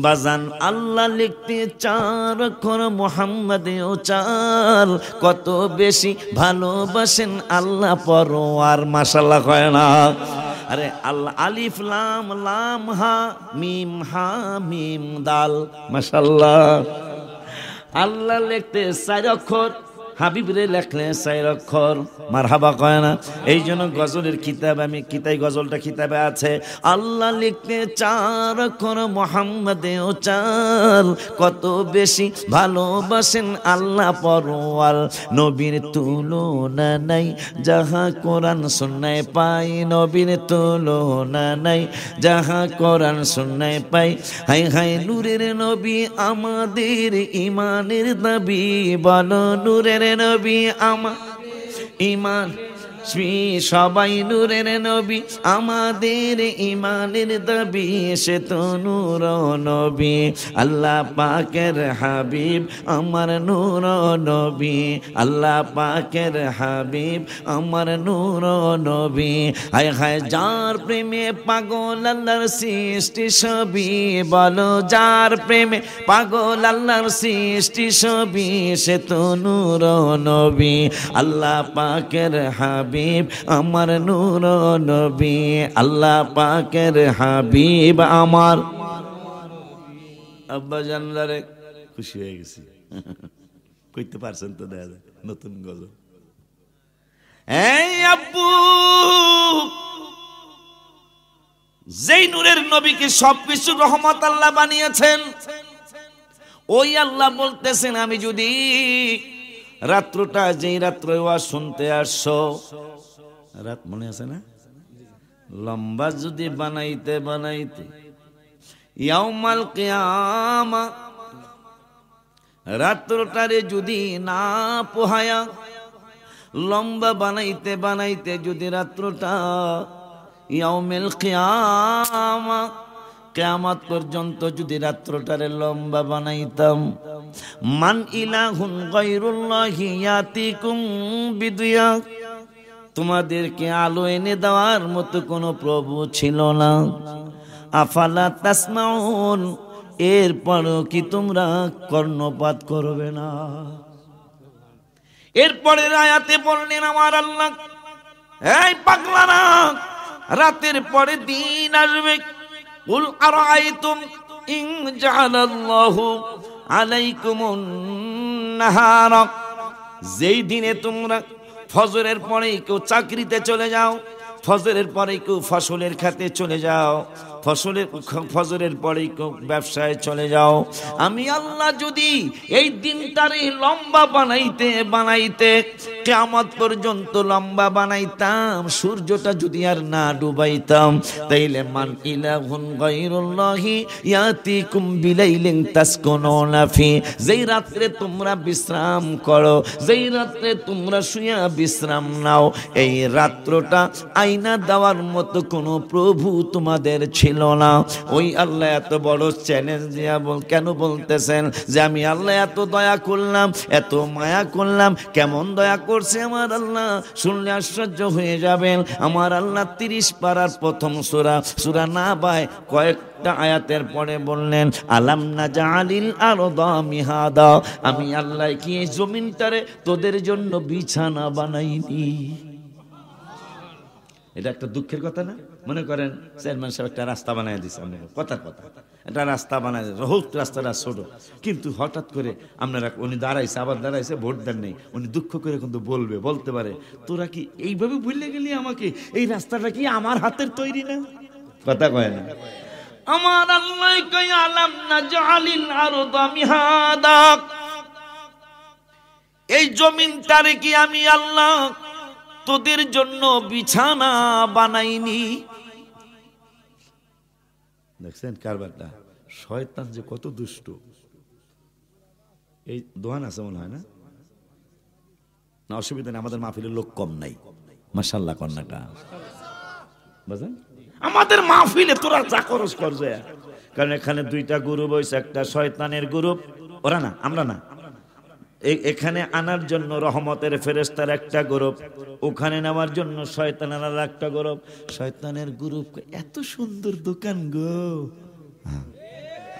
বাজান আল্লাহ লিখতে চার কর মোহাম্মদ ও চার, কত বেশি ভালোবাসেন আল্লাহ পরওয়ার। মাশাআল্লাহ কয় না? আরে আল্লাহ আলিফ লাম লাম হা মিম দাল, মাশাআল্লাহ। আল্লাহ লিখতে চার অক্ষর, হাবিবরে লেখলে 4 অক্ষর, মারহাবা কয় না? এই জন্য গজলের কিতাব, আমি গজলটা কিতাবে আছে, আল্লাহ লিখতে 4 অক্ষর, মুহাম্মাদেও 4, কত বেশি ভালোবাসেন আল্লাহ পরওয়াল, নবীর তুলনা নাই যাহা কোরআন সুন্নায় পাই, নবীর তুলনা নাই যাহা কোরআন সুন্নায় পাই। হাই হাই নূরের নবী আমাদের ইমানের দাবি, বলো নূরের নবী আমার ইমান, সবাই নূরের নবী আমাদের ইমানের দাবি, সে তো নূর নবী, আল্লাহ পাকের হাবিব আমার নূর নবী, আল্লাহ পাকের হাবিব আমার নূর নবী। হায় হায় যার প্রেমে পাগল আল্লাহর সৃষ্টি সবই, বলো যার প্রেমে পাগল আল্লাহর সৃষ্টি সবই, সে তো নূর নবী, আল্লাহ পাকের হাবিব আমার নূর নবী, আল্লাহ পাকের হাবিব আমার। আব্বা জানলারে খুশি হয়ে গেছি, কইতে পারছেন তো? দেখা যায় নতুন গজল। এই আব্বু, যেই নূরের নবীকে সবকিছু রহমত আল্লাহ বানিয়েছেন, ওই আল্লাহ বলতেছেন আমি যদি রাত্রটা, যেই রাত্রে ওয়াজ শুনতে আসছো, রাত মনে আছে না, লম্বা যদি বানাইতে বানাইতে ইয়াউমাল কিয়ামা রাত্রটারে যদি না পোহায়া, লম্বা বানাইতে বানাইতে যদি রাত্রটা ইয়াউমুল কিয়ামা কিয়ামত পর্যন্ত যদি রাত্রটারে লম্বা বানাইতাম, মান ইলাহুন গায়রুল্লাহি ইয়াতিকুম বিদিয়া, তোমাদেরকে আলো এনে দেওয়ার মতো কোনো প্রভু ছিল না। আফালা তাসমাউন, এরপরও কি তোমরা কর্ণপাত করবে না? এরপরের আয়াতে বললেন আমার আল্লাহ, এই পাগলারা, রাতের পরে দিন আসবে, কুল আরাআইতুম ইন জাআলাল্লাহু আলাইকুমুন নাহারা, যেই দিনে তোমরা ফজরের পরে কেউ চাকরিতে চলে যাও, ফজরের পরে কেউ ফসলের খাতে চলে যাও, ফজরের পরে কেউ ব্যবসায় চলে যাও, আমি আল্লাহ যদি এই দিনটারে লম্বা বানাইতে বানাইতে কিয়ামত পর্যন্ত লম্বা বানাইতাম, সূর্যটা যদি আর না ডুবাইতাম, তাইলে মান ইলাহুন গায়রুল্লাহি ইয়াতিকুম বিলাইলিন তাসকুনুনা ফি, যেই রাত্রে তোমরা বিশ্রাম করো, যেই রাত্রে তোমরা শুয়া বিশ্রাম নাও, এই রাত্রটা আইনা দেওয়ার মতো কোনো প্রভু তোমাদের ছিল না। ওই আল্লাহ এত বড় চ্যালেঞ্জ দিয়া কেন বলতেছেন যে আমি আল্লাহ এত দয়া করলাম, এত মায়া করলাম, কেমন দয়া করছে আমার আল্লাহ, শুনলে আশ্চর্য হয়ে যাবেন। আমার আল্লাহ 30 পারার প্রথম সূরা নাবায় কয়েকটা আয়াতের পরে বললেন, আলাম নাজআলিল আরদা মিহাদা, আমি আল্লাহ কি এই জমিনটারে তোদের জন্য বিছানা বানাইনি? এটা একটা দুঃখের কথা না? মনে করেন চেয়ারম্যান সাহেব একটা রাস্তা বানাই দিচ্ছে, কথার কথা, একটা রাস্তা বানাই দিচ্ছে, হোক রাস্তাটা ছোট, কিন্তু হঠাৎ করে আপনারা, উনি দাঁড়াইছে, আবার দাঁড়াইছে, ভোট দেন নেই, উনি দুঃখ করে কিন্তু বলতে পারে, তোরা কি এইভাবে ভুলে গেলি আমাকে? এই রাস্তাটা কি আমার হাতের তৈরি না? কথা কয় না? আমার আল্লাহ কয় আলাম নাজআলিল আরদা মিহাদা, এই জমিনটারে কি আমি আল্লাহ তোদের জন্য বিছানা বানাইনি? দেখছেন কারবারটা, শয়তান যে কত দুষ্ট। এই দোয়ান আছে মনে হয় না? না অসুবিধা নেই, আমাদের মাহফিলের লোক কম নাই, মাশাআল্লাহ কন্যাটা বুঝলেন? আমাদের মাহফিলে তোরা যা খরচ কর যায়, কারণ এখানে 2টা গ্রুপ হয়েছে, একটা শয়তানের গ্রুপ, ওরা না, আমরা না, এখানে আনার জন্য রহমতের ফেরেশতার একটা গ্রুপ, ওখানে নেওয়ার জন্য শয়তানের একটা গ্রুপ। শয়তানের গ্রুপ এত সুন্দর দোকান গো,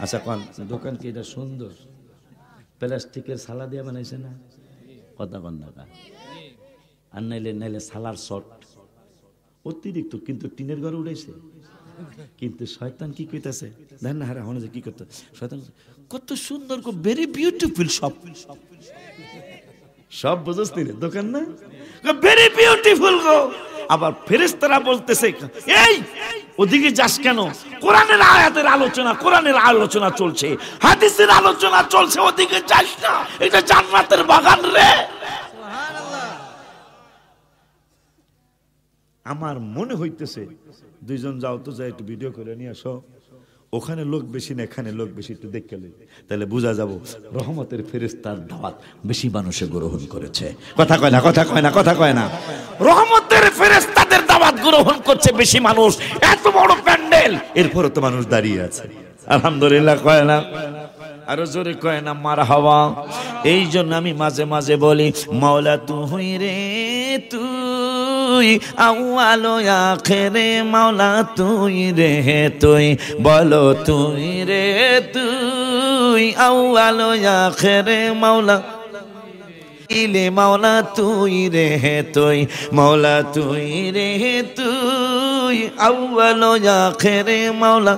আচ্ছা কোন দোকান কি এটা সুন্দর? প্লাস্টিকের সালা দিয়ে বানাইছে না? কথা কন না, আর নাইলে সালার শট অতিরিক্ত, কিন্তু টিনের ঘর উঠেছে। কিন্তু শয়তান কি কইতাছে দেখেন না, হারা কি করতে, শয়তান কত সুন্দর, ভেরি বিউটিফুল শপ, সব বুঝছ নি দোকান না, ভেরি বিউটিফুল গো। আবার ফেরেশতারা বলতেছে এই ওদিকে যাস কেন? কোরআনের আয়াতের আলোচনা, কোরআনের আলোচনা চলছে, হাদিসের আলোচনা চলছে, ওদিকে যাস না, এটা জান্নাতের বাগান রে। আমার মনে হইতেছে দুইজন যাও তো, যাই একটু ভিডিও করে নিয়ে আসো, ওখানে লোক বেশি না এখানে লোক বেশি, একটু দেখে তাহলে বোঝা যাব রহমতের ফেরেশতার দাওয়াত বেশি মানুষে গ্রহণ করেছে। কথা কয় না, কথা কয় না, কথা কয় না। রহমতের ফেরেশতাদের দাওয়াত গ্রহণ করছে বেশি মানুষ, এত বড় প্যান্ডেল, এরপরও তো মানুষ দাঁড়িয়ে আছে। আলহামদুলিল্লাহ কয় না, আরো জোরে কয় না মারহাবা। এই জন্য আমি মাঝে মাঝে বলি মাওলা তুই রে তুই, আউয়াল আখিরে মাওলা তুই রে তুই, বলো তুই রে তুই, আউয়াল আখিরে মাওলা ইলে মাওলা তুই রে তুই, মাওলা তুই রে তুই, আউয়াল আখিরে মাওলা।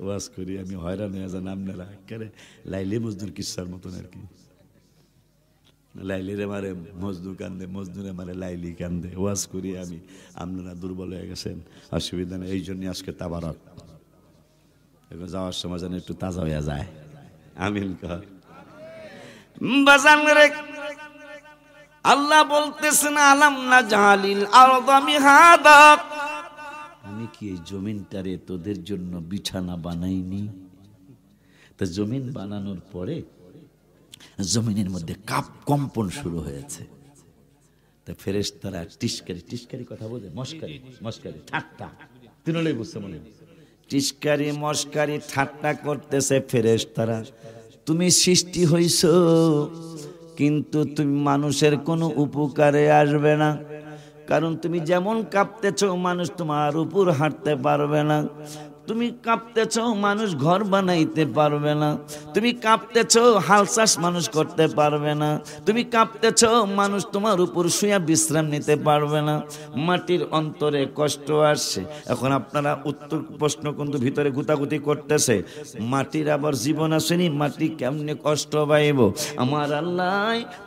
ওয়াজ করি আমি হয়রান হয়ে যান আপনারা, একেবারে লাইলি মজনুর কিসার মতন আর কি। লাইলিরে মারে মজনু কান্দে, মজনুরে মারে লাইলি কান্দে। ওয়াজ করি আমি, আপনারা দুর্বল হয়ে গেছেন, অসুবিধা নেই। এই জন্য আজকে তাবারক, এখন যাওয়ার সময় যেন একটু তাজা হয়ে যায়। আমিন কর বাজান রে। আল্লাহ বলতেছেন আলাম না জালিল আরদা মিহাদা, আমি কি এই জমিনটারে তোদের জন্য বিছানা বানাইনি? তা জমিন বানানোর পরে জমিনের মধ্যে কম্পন শুরু হয়েছে। তা ফেরেশতারা টিস্কারি, টিস্কারি কথা বলে মস্কারি, মস্কারি ঠাট্টা, তিনলেই বুঝতে মনে, টিস্কারি মস্কারি ঠাট্টা করতেছে ফেরেশতারা। তুমি সৃষ্টি হইছো কিন্তু তুমি মানুষের কোনো উপকারে আসবে না, কারণ তুমি যেমন কাঁপতেছো মানুষ তোমার উপর হাঁটতে পারবে না। তুমি কাঁপতেছো মানুষ ঘর বানাইতে পারবে না, তুমি কাঁপতেছো হাল চাষ মানুষ করতে পারবে না, তুমি কাঁপতেছো মানুষ তোমার উপর শুয়ে বিশ্রাম নিতে পারবে না। মাটির অন্তরে কষ্ট আসছে। এখন আপনারা উত্তর প্রশ্ন কিন্তু ভিতরে গুতাগুতি করতেছে, মাটির আবার জীবন আসেনি, মাটি কেমনে কষ্ট পাইব? আমার আল্লাহ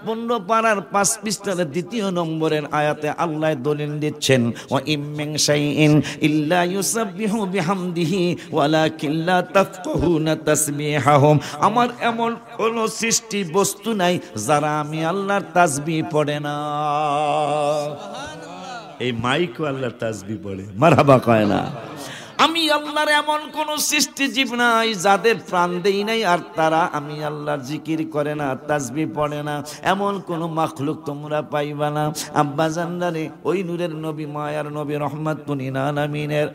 15 পারার 5 পৃষ্ঠার 2 নম্বরের আয়াতে আল্লাহ দলিল দিচ্ছেন, ওয়া ইম মিন শাইইন ইল্লা ইউসাব্বিহু বিহামদিহি ওয়ালাকিন লা তাফকাহুনা তাসবিহাহুম। আমার এমন কোন সৃষ্টি বস্তু নাই যারা আমি আল্লাহর তাসবিহ পড়ে না। এই মাইকও আল্লাহর তাসবিহ পড়ে, মারহাবা কয় না। আমি আল্লাহর এমন কোন সৃষ্টি জীব নাই যাদের প্রাণ দেই নাই আর তারা আমি আল্লাহর জিকির করে না, তাসবিহ পড়ে না, এমন কোন মাখলুক তোমরা পাইবা না। আব্বা জানদারে ওই নূরের নবী, মায়ার নবী, রহমাতুল আলামিনের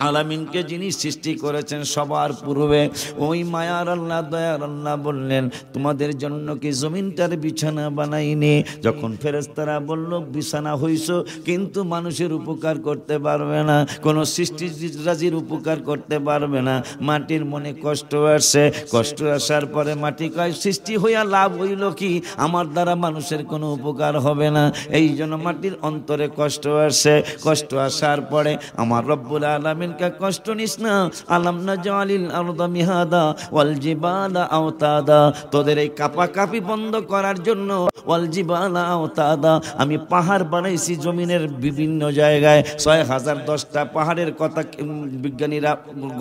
আলামিনকে যিনি সৃষ্টি করেছেন সবার পূর্বে, ওই মায়ার আল্লাহ, দয়ার আল্লাহ বললেন তোমাদের জন্য কি জমিনটার বিছানা বানাইনি? যখন ফেরেশতারা বলল বিছানা হইছো কিন্তু মানুষের উপকার করতে পারবে না, কোন সৃষ্টি রাজির উপকার করতে পারবে না। মাটির মনে কষ্ট আসছে, কষ্ট আসার পরে মাটি কয় সৃষ্টি হইয়া লাভ হইল কি? আমার দ্বারা মানুষের কোনো উপকার হবে না। এই জন্য মাটির অন্তরে কষ্ট আসছে। কষ্ট আসার পরে আমার রব্বুল আলামিন কষ্ট নিস না, আলাম না জালিল আরদা মিহাদা ওয়াল জিবালা আওতাদা, তোদের এই কাপাকাপি বন্ধ করার জন্য ওয়াল জিবালা আওতাদা আমি পাহাড় বানাইছি জমিনের বিভিন্ন জায়গায়। 6010টা পাহাড়ের কথা বিজ্ঞানীরা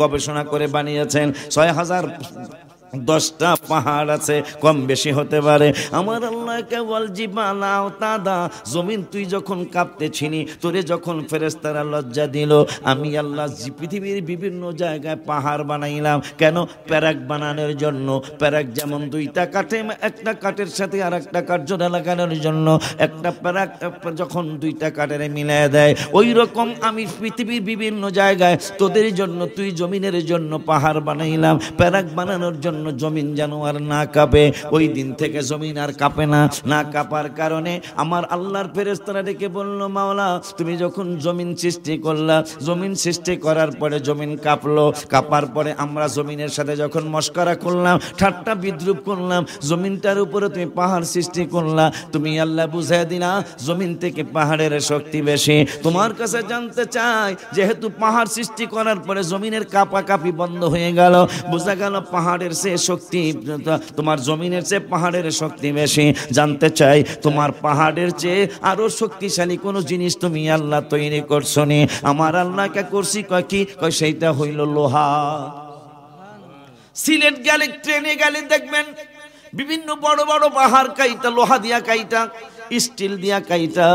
গবেষণা করে বানিয়েছেন। 6010টা পাহাড় আছে, কম বেশি হতে পারে। আমার আল্লাহকে ওয়াল জিবালা আওতাদা, জমিন তুই যখন কাঁপতেছিনি, তোরে যখন ফেরেশতারা লজ্জা দিল, আমি আল্লাহ পৃথিবীর বিভিন্ন জায়গায় পাহাড় বানাইলাম। কেন? প্যারাক বানানোর জন্য। প্যারাক যেমন 2টা কাঠে, একটা কাঠের সাথে আর একটা কাঠ জোড়া লাগানোর জন্য, একটা প্যারাক যখন 2টা কাঠের মিলিয়ে দেয়, ওই রকম আমি পৃথিবীর বিভিন্ন জায়গায় তোদের জন্য, তুই জমিনের জন্য পাহাড় বানাইলাম। প্যারাক বানানোর জন্য জমিন যেন আর না কাঁপে। ওই দিন থেকে জমিন আর কাঁপে না। না কাঁপার কারণে আমার আল্লাহর ফেরেশতারা ডেকে বলল, মাওলা তুমি যখন জমিন সৃষ্টি করলা, জমিন সৃষ্টি করার পরে জমিন কাঁপলো, কাঁপার পরে আমরা জমিনের সাথে যখন মস্করা করলাম, ঠাট্টা বিদ্রুপ করলাম, জমিনটার উপরে তুমি পাহাড় সৃষ্টি করলা। তুমি আল্লাহ বুঝাই দিলা জমিন থেকে পাহাড়ের শক্তি বেশি। তোমার কাছে জানতে চাই, যেহেতু পাহাড় সৃষ্টি করার পরে জমিনের কাঁপাকাঁপি বন্ধ হয়ে গেল, বোঝা গেল পাহাড়ের সে চেয়ে শক্তি, তোমার জমিনের চেয়ে পাহাড়ের শক্তি বেশি। জানতে চাই তোমার পাহাড়ের চেয়ে আরো শক্তিশালী কোন জিনিস তুমি আল্লাহ তৈরি করছো নি? আমার আল্লাহকে করছি কয় কি? কয় সেইটা হইল লোহা। সিলেট গেলে, ট্রেনে গেলে দেখবেন বিভিন্ন বড় বড় পাহাড় কাইটা, লোহা দিয়া কাইটা, স্টিল দিয়া কাইটা,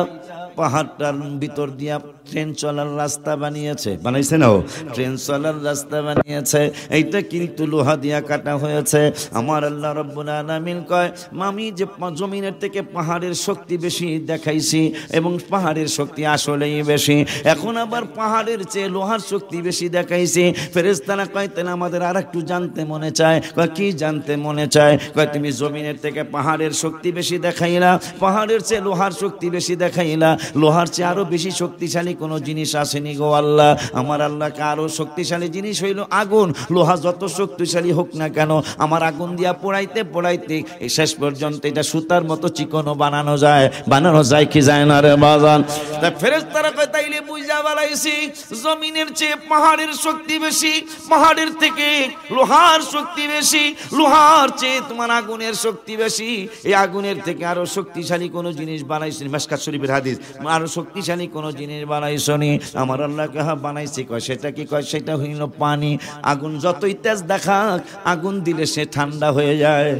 পাহাড়টার ভিতর দিয়া ট্রেন চলার রাস্তা বানিয়েছে। বানাইছে না? ট্রেন চলার রাস্তা বানিয়েছে, এইটা কিন্তু লোহা দিয়া কাটা হয়েছে। আমার আল্লাহ রাব্বুল আলামিন কয়, আমি যে জমিনের থেকে পাহাড়ের শক্তি বেশি দেখাইছি এবং পাহাড়ের শক্তি আসলেই বেশি, এখন আবার পাহাড়ের চেয়ে লোহার শক্তি বেশি দেখাইছি। ফেরেশতারা কয়, তাহলে আমাদের আর একটু জানতে মনে চায়। কয় কি জানতে মনে চায়? কয় তুমি জমিনের থেকে পাহাড়ের শক্তি বেশি দেখাইলা, পাহাড়ের চেয়ে লোহার শক্তি বেশি দেখাইলা, লোহার চেয়ে আরো বেশি শক্তিশালী কোন জিনিস আসেনি গো আল্লাহ। আমার আল্লাহকে আরো শক্তিশালী জিনিস হইল আগুন। লোহা যত শক্তিশালী হোক না কেন, আমার আগুন দিয়া পোড়াইতে পোড়াইতে এই শেষ পর্যন্ত এটা সুতার মতো চিকনও বানানো যায়। বানানো যায় কি যায় না রে বাজান? তা ফেরেশতারা কয়, তাইলে বুঝা বাড়াইছি জমিনের চেয়ে পাহাড়ের শক্তি বেশি, পাহাড়ের থেকে লোহার শক্তি বেশি, লোহার চেয়ে তোমার আগুনের শক্তি বেশি। এই আগুনের থেকে আরো শক্তিশালী কোন জিনিস বানাইছি, মিশকাত শরীফের হাদিস, আরো শক্তিশালী কোন জিনিস বানাইছনি? আমার আল্লাহকে হ্যাঁ বানাইছি। কয় সেটা কি? কয় সেটা হইল পানি। আগুন যতই তেজ দেখাক, আগুন দিলে সে ঠান্ডা হয়ে যায়।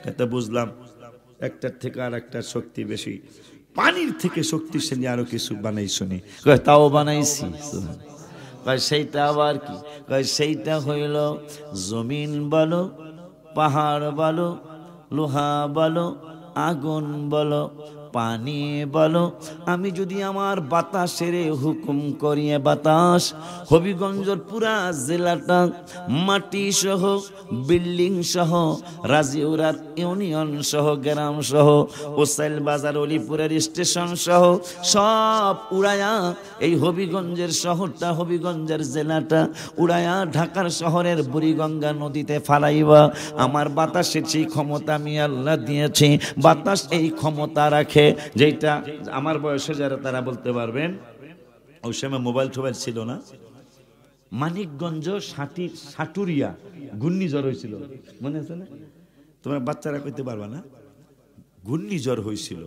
এটা বুঝলাম, একটার থেকে আর একটা শক্তি বেশি। পানির থেকে শক্তিশালী আরো কিছু বানাইছনি? কয় তাও বানাইছি। কয় সেইটা আবার কি? কয় সেইটা হইল জমিন বলো, পাহাড় বলো, লোহা বলো, আগুন বলো, পানি বলো, আমি যদি আমার বাতাসের হুকুম করিয়ে, বাতাস হবিগঞ্জের পুরা জেলাটা মাটি সহ, বিল্ডিং সহ, রাজিউরার ইউনিয়ন সহ, গ্রাম সহ, ওসাইল বাজার, অলিপুরের স্টেশন সহ সব উড়ায়া এই হবিগঞ্জের শহরটা, হবিগঞ্জের জেলাটা উড়ায়া ঢাকার শহরের বুড়িগঙ্গা নদীতে ফালাইবা। আমার বাতাসের সেই ক্ষমতা আমি আল্লাহ দিয়েছি। বাতাস এই ক্ষমতা রাখে, যেটা আমার বয়সে যারা তারা বলতে পারবেন। ওই সময় মোবাইল টোবাইল ছিল না। মানিকগঞ্জ সাটুরিয়া ঘূর্ণিঝড় হয়েছিল, মনে আছে না? তোমার বাচ্চারা কইতে পারবা না, ঘূর্ণিঝড় হয়েছিল।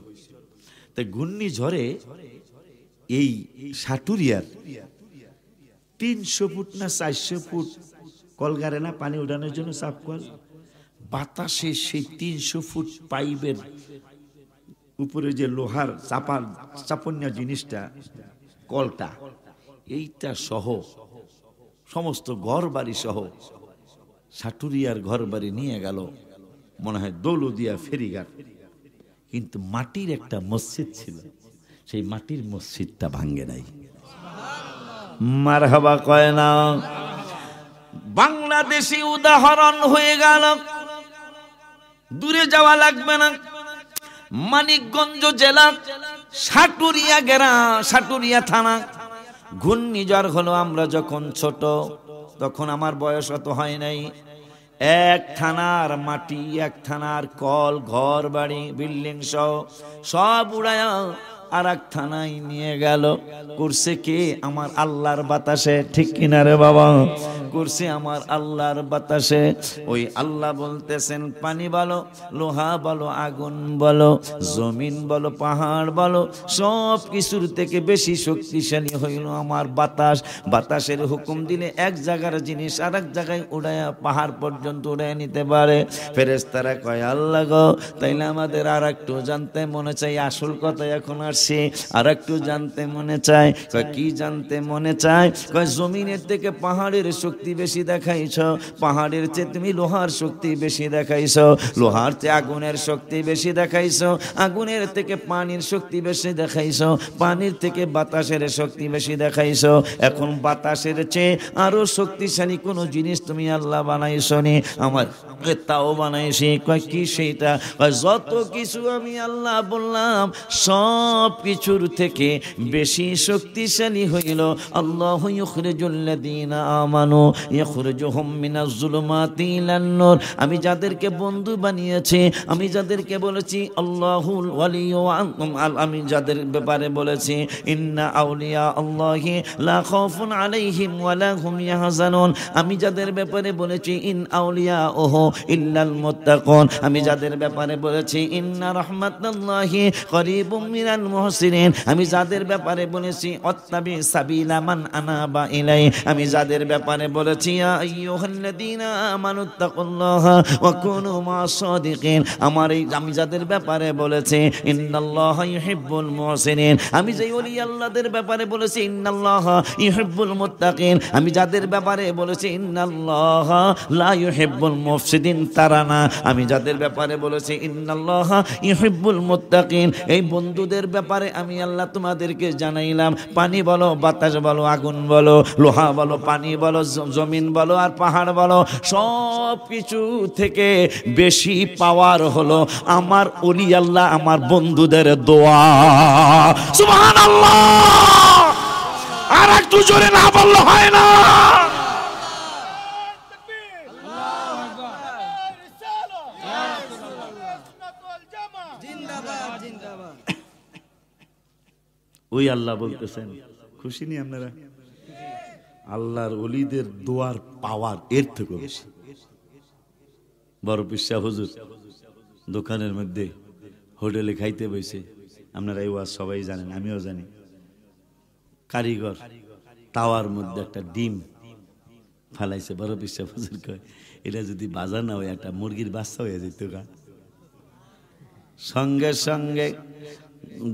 তাই ঘূর্ণিঝড়ে এই সাটুরিয়ার 300 ফুট না 400 ফুট কলগারে না পানি উঠানোর জন্য চাপ কল, বাতাসে সেই 300 ফুট পাইপের উপরে যে লোহার চাপন্যা জিনিসটা, কলটা, এইটা সহ সমস্ত ঘর বাড়ি সহ সাটুরিয়ার ঘর বাড়ি নিয়ে গেল মনে হয় দৌলদিয়া ফেরিঘাট। কিন্তু মাটির একটা মসজিদ ছিল, সেই মাটির মসজিদটা ভাঙ্গে নাই। মারহাবা কয় না? বাংলাদেশি উদাহরণ হয়ে গেল, দূরে যাওয়া লাগবে না। মানিকগঞ্জ জেলা সাটুরিয়া গ্রাম, সাটুরিয়া থানা ঘূর্ণিঝড় হলো। আমরা যখন ছোট, তখন আমার বয়স অত হয় নাই। এক থানার মাটি, এক থানার কল, ঘর বাড়ি, বিল্ডিং সহ সব উড়ায়া আর এক থানায় নিয়ে গেল। করছে কে? আমার আল্লাহর বাতাসে। ঠিক কিনা রে বাবা? করছে আমার আল্লাহর বাতাসে। ওই আল্লাহ বলতেছেন, পানি বলো, লোহা বলো, আগুন বলো, জমিন বলো, পাহাড় বলো, সব কিছুর থেকে বেশি শক্তিশালী হইল আমার বাতাস। বাতাসের হুকুম দিলে এক জায়গার জিনিস আর এক জায়গায় উড়ায়া পাহাড় পর্যন্ত উড়ায় নিতে পারে। ফেরেশতারা কয়, আল্লাহ গো, তাইলে আমাদের আর একটু জানতে মনে চাই। আসল কথা এখন আসছে, আর একটু জানতে মনে চায়। কি জানতে মনে চায়? কয় জমিনের থেকে পাহাড়ের শক্তি বেশি দেখাইছ, পাহাড়ের চেয়ে তুমি লোহার শক্তি বেশি দেখাইছ, লোহার চেয়ে আগুনের শক্তি বেশি দেখাইছ, আগুনের থেকে পানির শক্তি বেশি দেখাইছ, পানির থেকে বাতাসের শক্তি বেশি দেখাইছ। এখন বাতাসের চেয়ে আরো শক্তিশালী কোন জিনিস তুমি আল্লাহ বানাইছ নি? আমার তাও বানাইছি। কয় কি সেইটা? কয় যত কিছু আমি আল্লাহ বললাম সব কিছুর থেকে বেশি শক্তিশালী হইল আল্লাহু ইউখরিজুল্লাযীনা আমানু ইখরিজুহুম মিনাজ যুলুমাতি ইলান নূর। আমি যাদেরকে বন্ধু বানিয়েছি, আমি যাদেরকে বলেছি আল্লাহুল ওয়ালিয়্যু, আমি যাদের ব্যাপারে বলেছি ইন্না আউলিয়া আল্লাহি লা খাউফুন আলাইহিম ওয়া লা হুম ইয়াহজানুন, আমি যাদের ব্যাপারে বলেছি ইন আউলিয়া ওহু ইল্লাল মুত্তাকুন, আমি যাদের ব্যাপারে বলেছি ইন্না রাহমাতাল্লাহি করিবুম মিনাল মুহসিনিন, আমি যাদের ব্যাপারে বলেছি অত্তাবি সাবিলা মান আনাবা ইলাই, আমি যাদের ব্যাপারে বলেছি ইয়া আইয়ুহাল্লাযীনা আমানুত্তাকুল্লাহা ওয়া কুনু মা'আস সাদিকিন, আমি যাদের ব্যাপারে বলেছি ইন্নাল্লাহা ইউহিব্বুল মুহসিনিন, আমি যে ওলি আল্লাহদের ব্যাপারে বলেছি ইন্নাল্লাহা ইউহিব্বুল মুত্তাকিন, আমি যাদের ব্যাপারে বলেছি ইন্নাল্লাহা লা ইউহিব্বুল মুফসিদিন তারা না, আমি যাদের ব্যাপারে বলেছি ইন্নাল্লাহা ইউহিব্বুল মুত্তাকিন, এই বন্ধুদের ব্যাপারে আমি আল্লাহ তোমাদেরকে জানাইলাম। পানি বলো, বাতাস বলো, আগুন বলো, লোহা বলো, পানি বলো, জমিন বলো আর পাহাড় বলো, সব কিছু থেকে বেশি পাওয়ার হলো আমার ওলি আল্লাহ, আমার বন্ধুদের দোয়া। সুবহানাল্লাহ! আর একটু জোরে না বললে হয় না। ওই আল্লাহ বলতেছেন, খুশি নি আপনারা? আল্লাহর ওলিদের দোয়ার পাওয়ার এর থেকে বেশি। বড় পিসা হুজুর দোকানের মধ্যে হোটেলে খাইতে বসে, আপনারা এই ওয়াজ সবাই জানেন, আমিও জানি, কারিগর তাওয়ার মধ্যে একটা ডিম ফালাইছে। বড় পিসা হুজুর কয় এটা যদি বাজার না হয় একটা মুরগির বাচ্চা হয়ে যেত গা। সঙ্গে সঙ্গে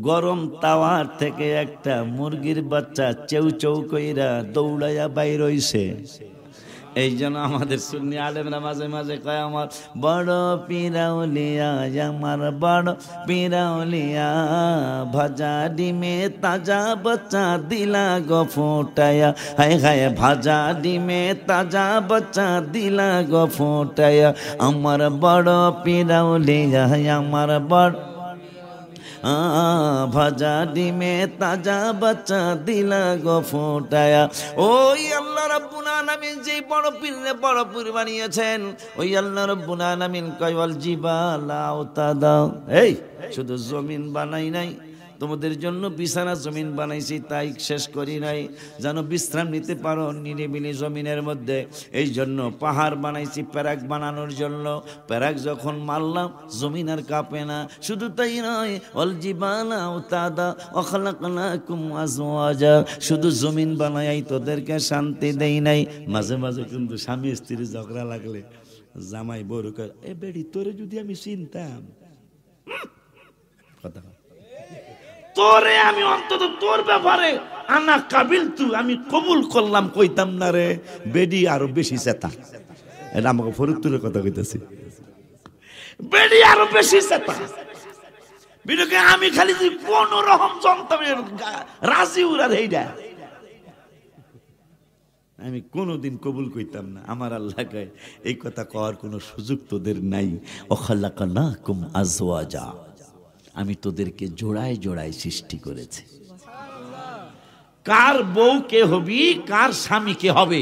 গরম তাওয়ার থেকে একটা মুরগির বাচ্চা চেউ চেউ কইরা দৌড়াইয়া বাইর হইছে। এই জন্য আমাদের সুন্নি আলেমরা মাঝে মাঝে কয় আমার বড় পিরাউলিয়া, আমার বড় পিরাউলিয়া, ভাজা ডিমে তাজা বাচ্চা দিলা গো ফোটায়া, হায় হায় ভাজা ডিমে তাজা বাচ্চা দিলা গো ফোটায়া, আমার বড় পিরাউলিয়া, আমার বড় ভাজা ডিমে তাজা বাচ্চা দিলা গো ফোটায়া। ওই আল্লাহ রাব্বুল আলামিন যে বড় পীরে বড় পীর বানিয়েছেন, ওই আল্লাহ রাব্বুল আলামিন কয় ওয়াল জিবালা আওতাদা, এই শুধু জমিন বানাই নাই, তোমাদের জন্য বিছানা জমিন বানাইছি, তাই শেষ করি নাই, যেন বিশ্রাম নিতে পারো নিরিবিলি জমিনের মধ্যে। এই জন্য পাহাড় বানাইছি প্যারাক বানানোর জন্য, প্যারাক যখন মারলাম জমিন আর কাঁপে না। শুধু তাই নয়, ওয়াল জিবালা আওতাদা ওয়া খালাকনাকুম আজওয়াজা, শুধু জমিন বানাই তোদেরকে শান্তি দেই নাই। মাঝে মাঝে কিন্তু স্বামী স্ত্রী ঝগড়া লাগলে জামাই বড় কয়, এ বেড়ি তোরে যদি আমি চিনতাম, কথা তোরে আমি অন্তত তোর ব্যাপারে আনা কাবিল তু আমি কবুল করলাম কইতাম না রে, বেডি আরো বেশি চেতা। এটা আমাকে ফরিদপুরের কথা কইতেছি, বেডি আরো বেশি চেতা। বিরকে আমি খালি কোন রকম জানতাম রাজি উড়ার এইটা আমি কোনোদিন কবুল কইতাম না। আমার আল্লাহ কয় এই কথা কওয়ার কোনো সুযোগ তোদের নাই। ওয়াখালাকনাকুম আজওয়াজা, আমি তোদেরকে জোড়ায় জোড়ায় সৃষ্টি করেছি। কার বউ কে হবি, কার স্বামী কে হবে,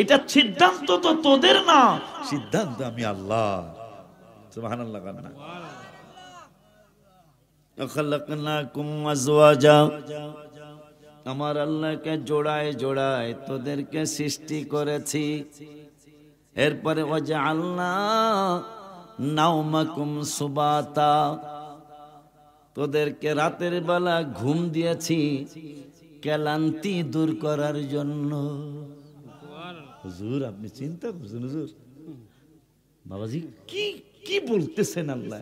এটা সিদ্ধান্ত তো তোদের না, সিদ্ধান্ত আমি আল্লাহ। সুবহানাল্লাহ। ওয়াখালাকনাকুম আজওয়াজা, আমার আল্লাহকে জোড়ায় জোড়ায় তোদেরকে সৃষ্টি করেছি। এরপরে ওয়াজআলনা নাওমাকুম সুবাতা, তোদেরকে রাতের বেলা ঘুম দিয়েছি ক্লান্তি দূর করার জন্য। হুজুর আপনি চিন্তা করছেন হুজুর, বাবাজি কি কি বলতেছেন আল্লাহ?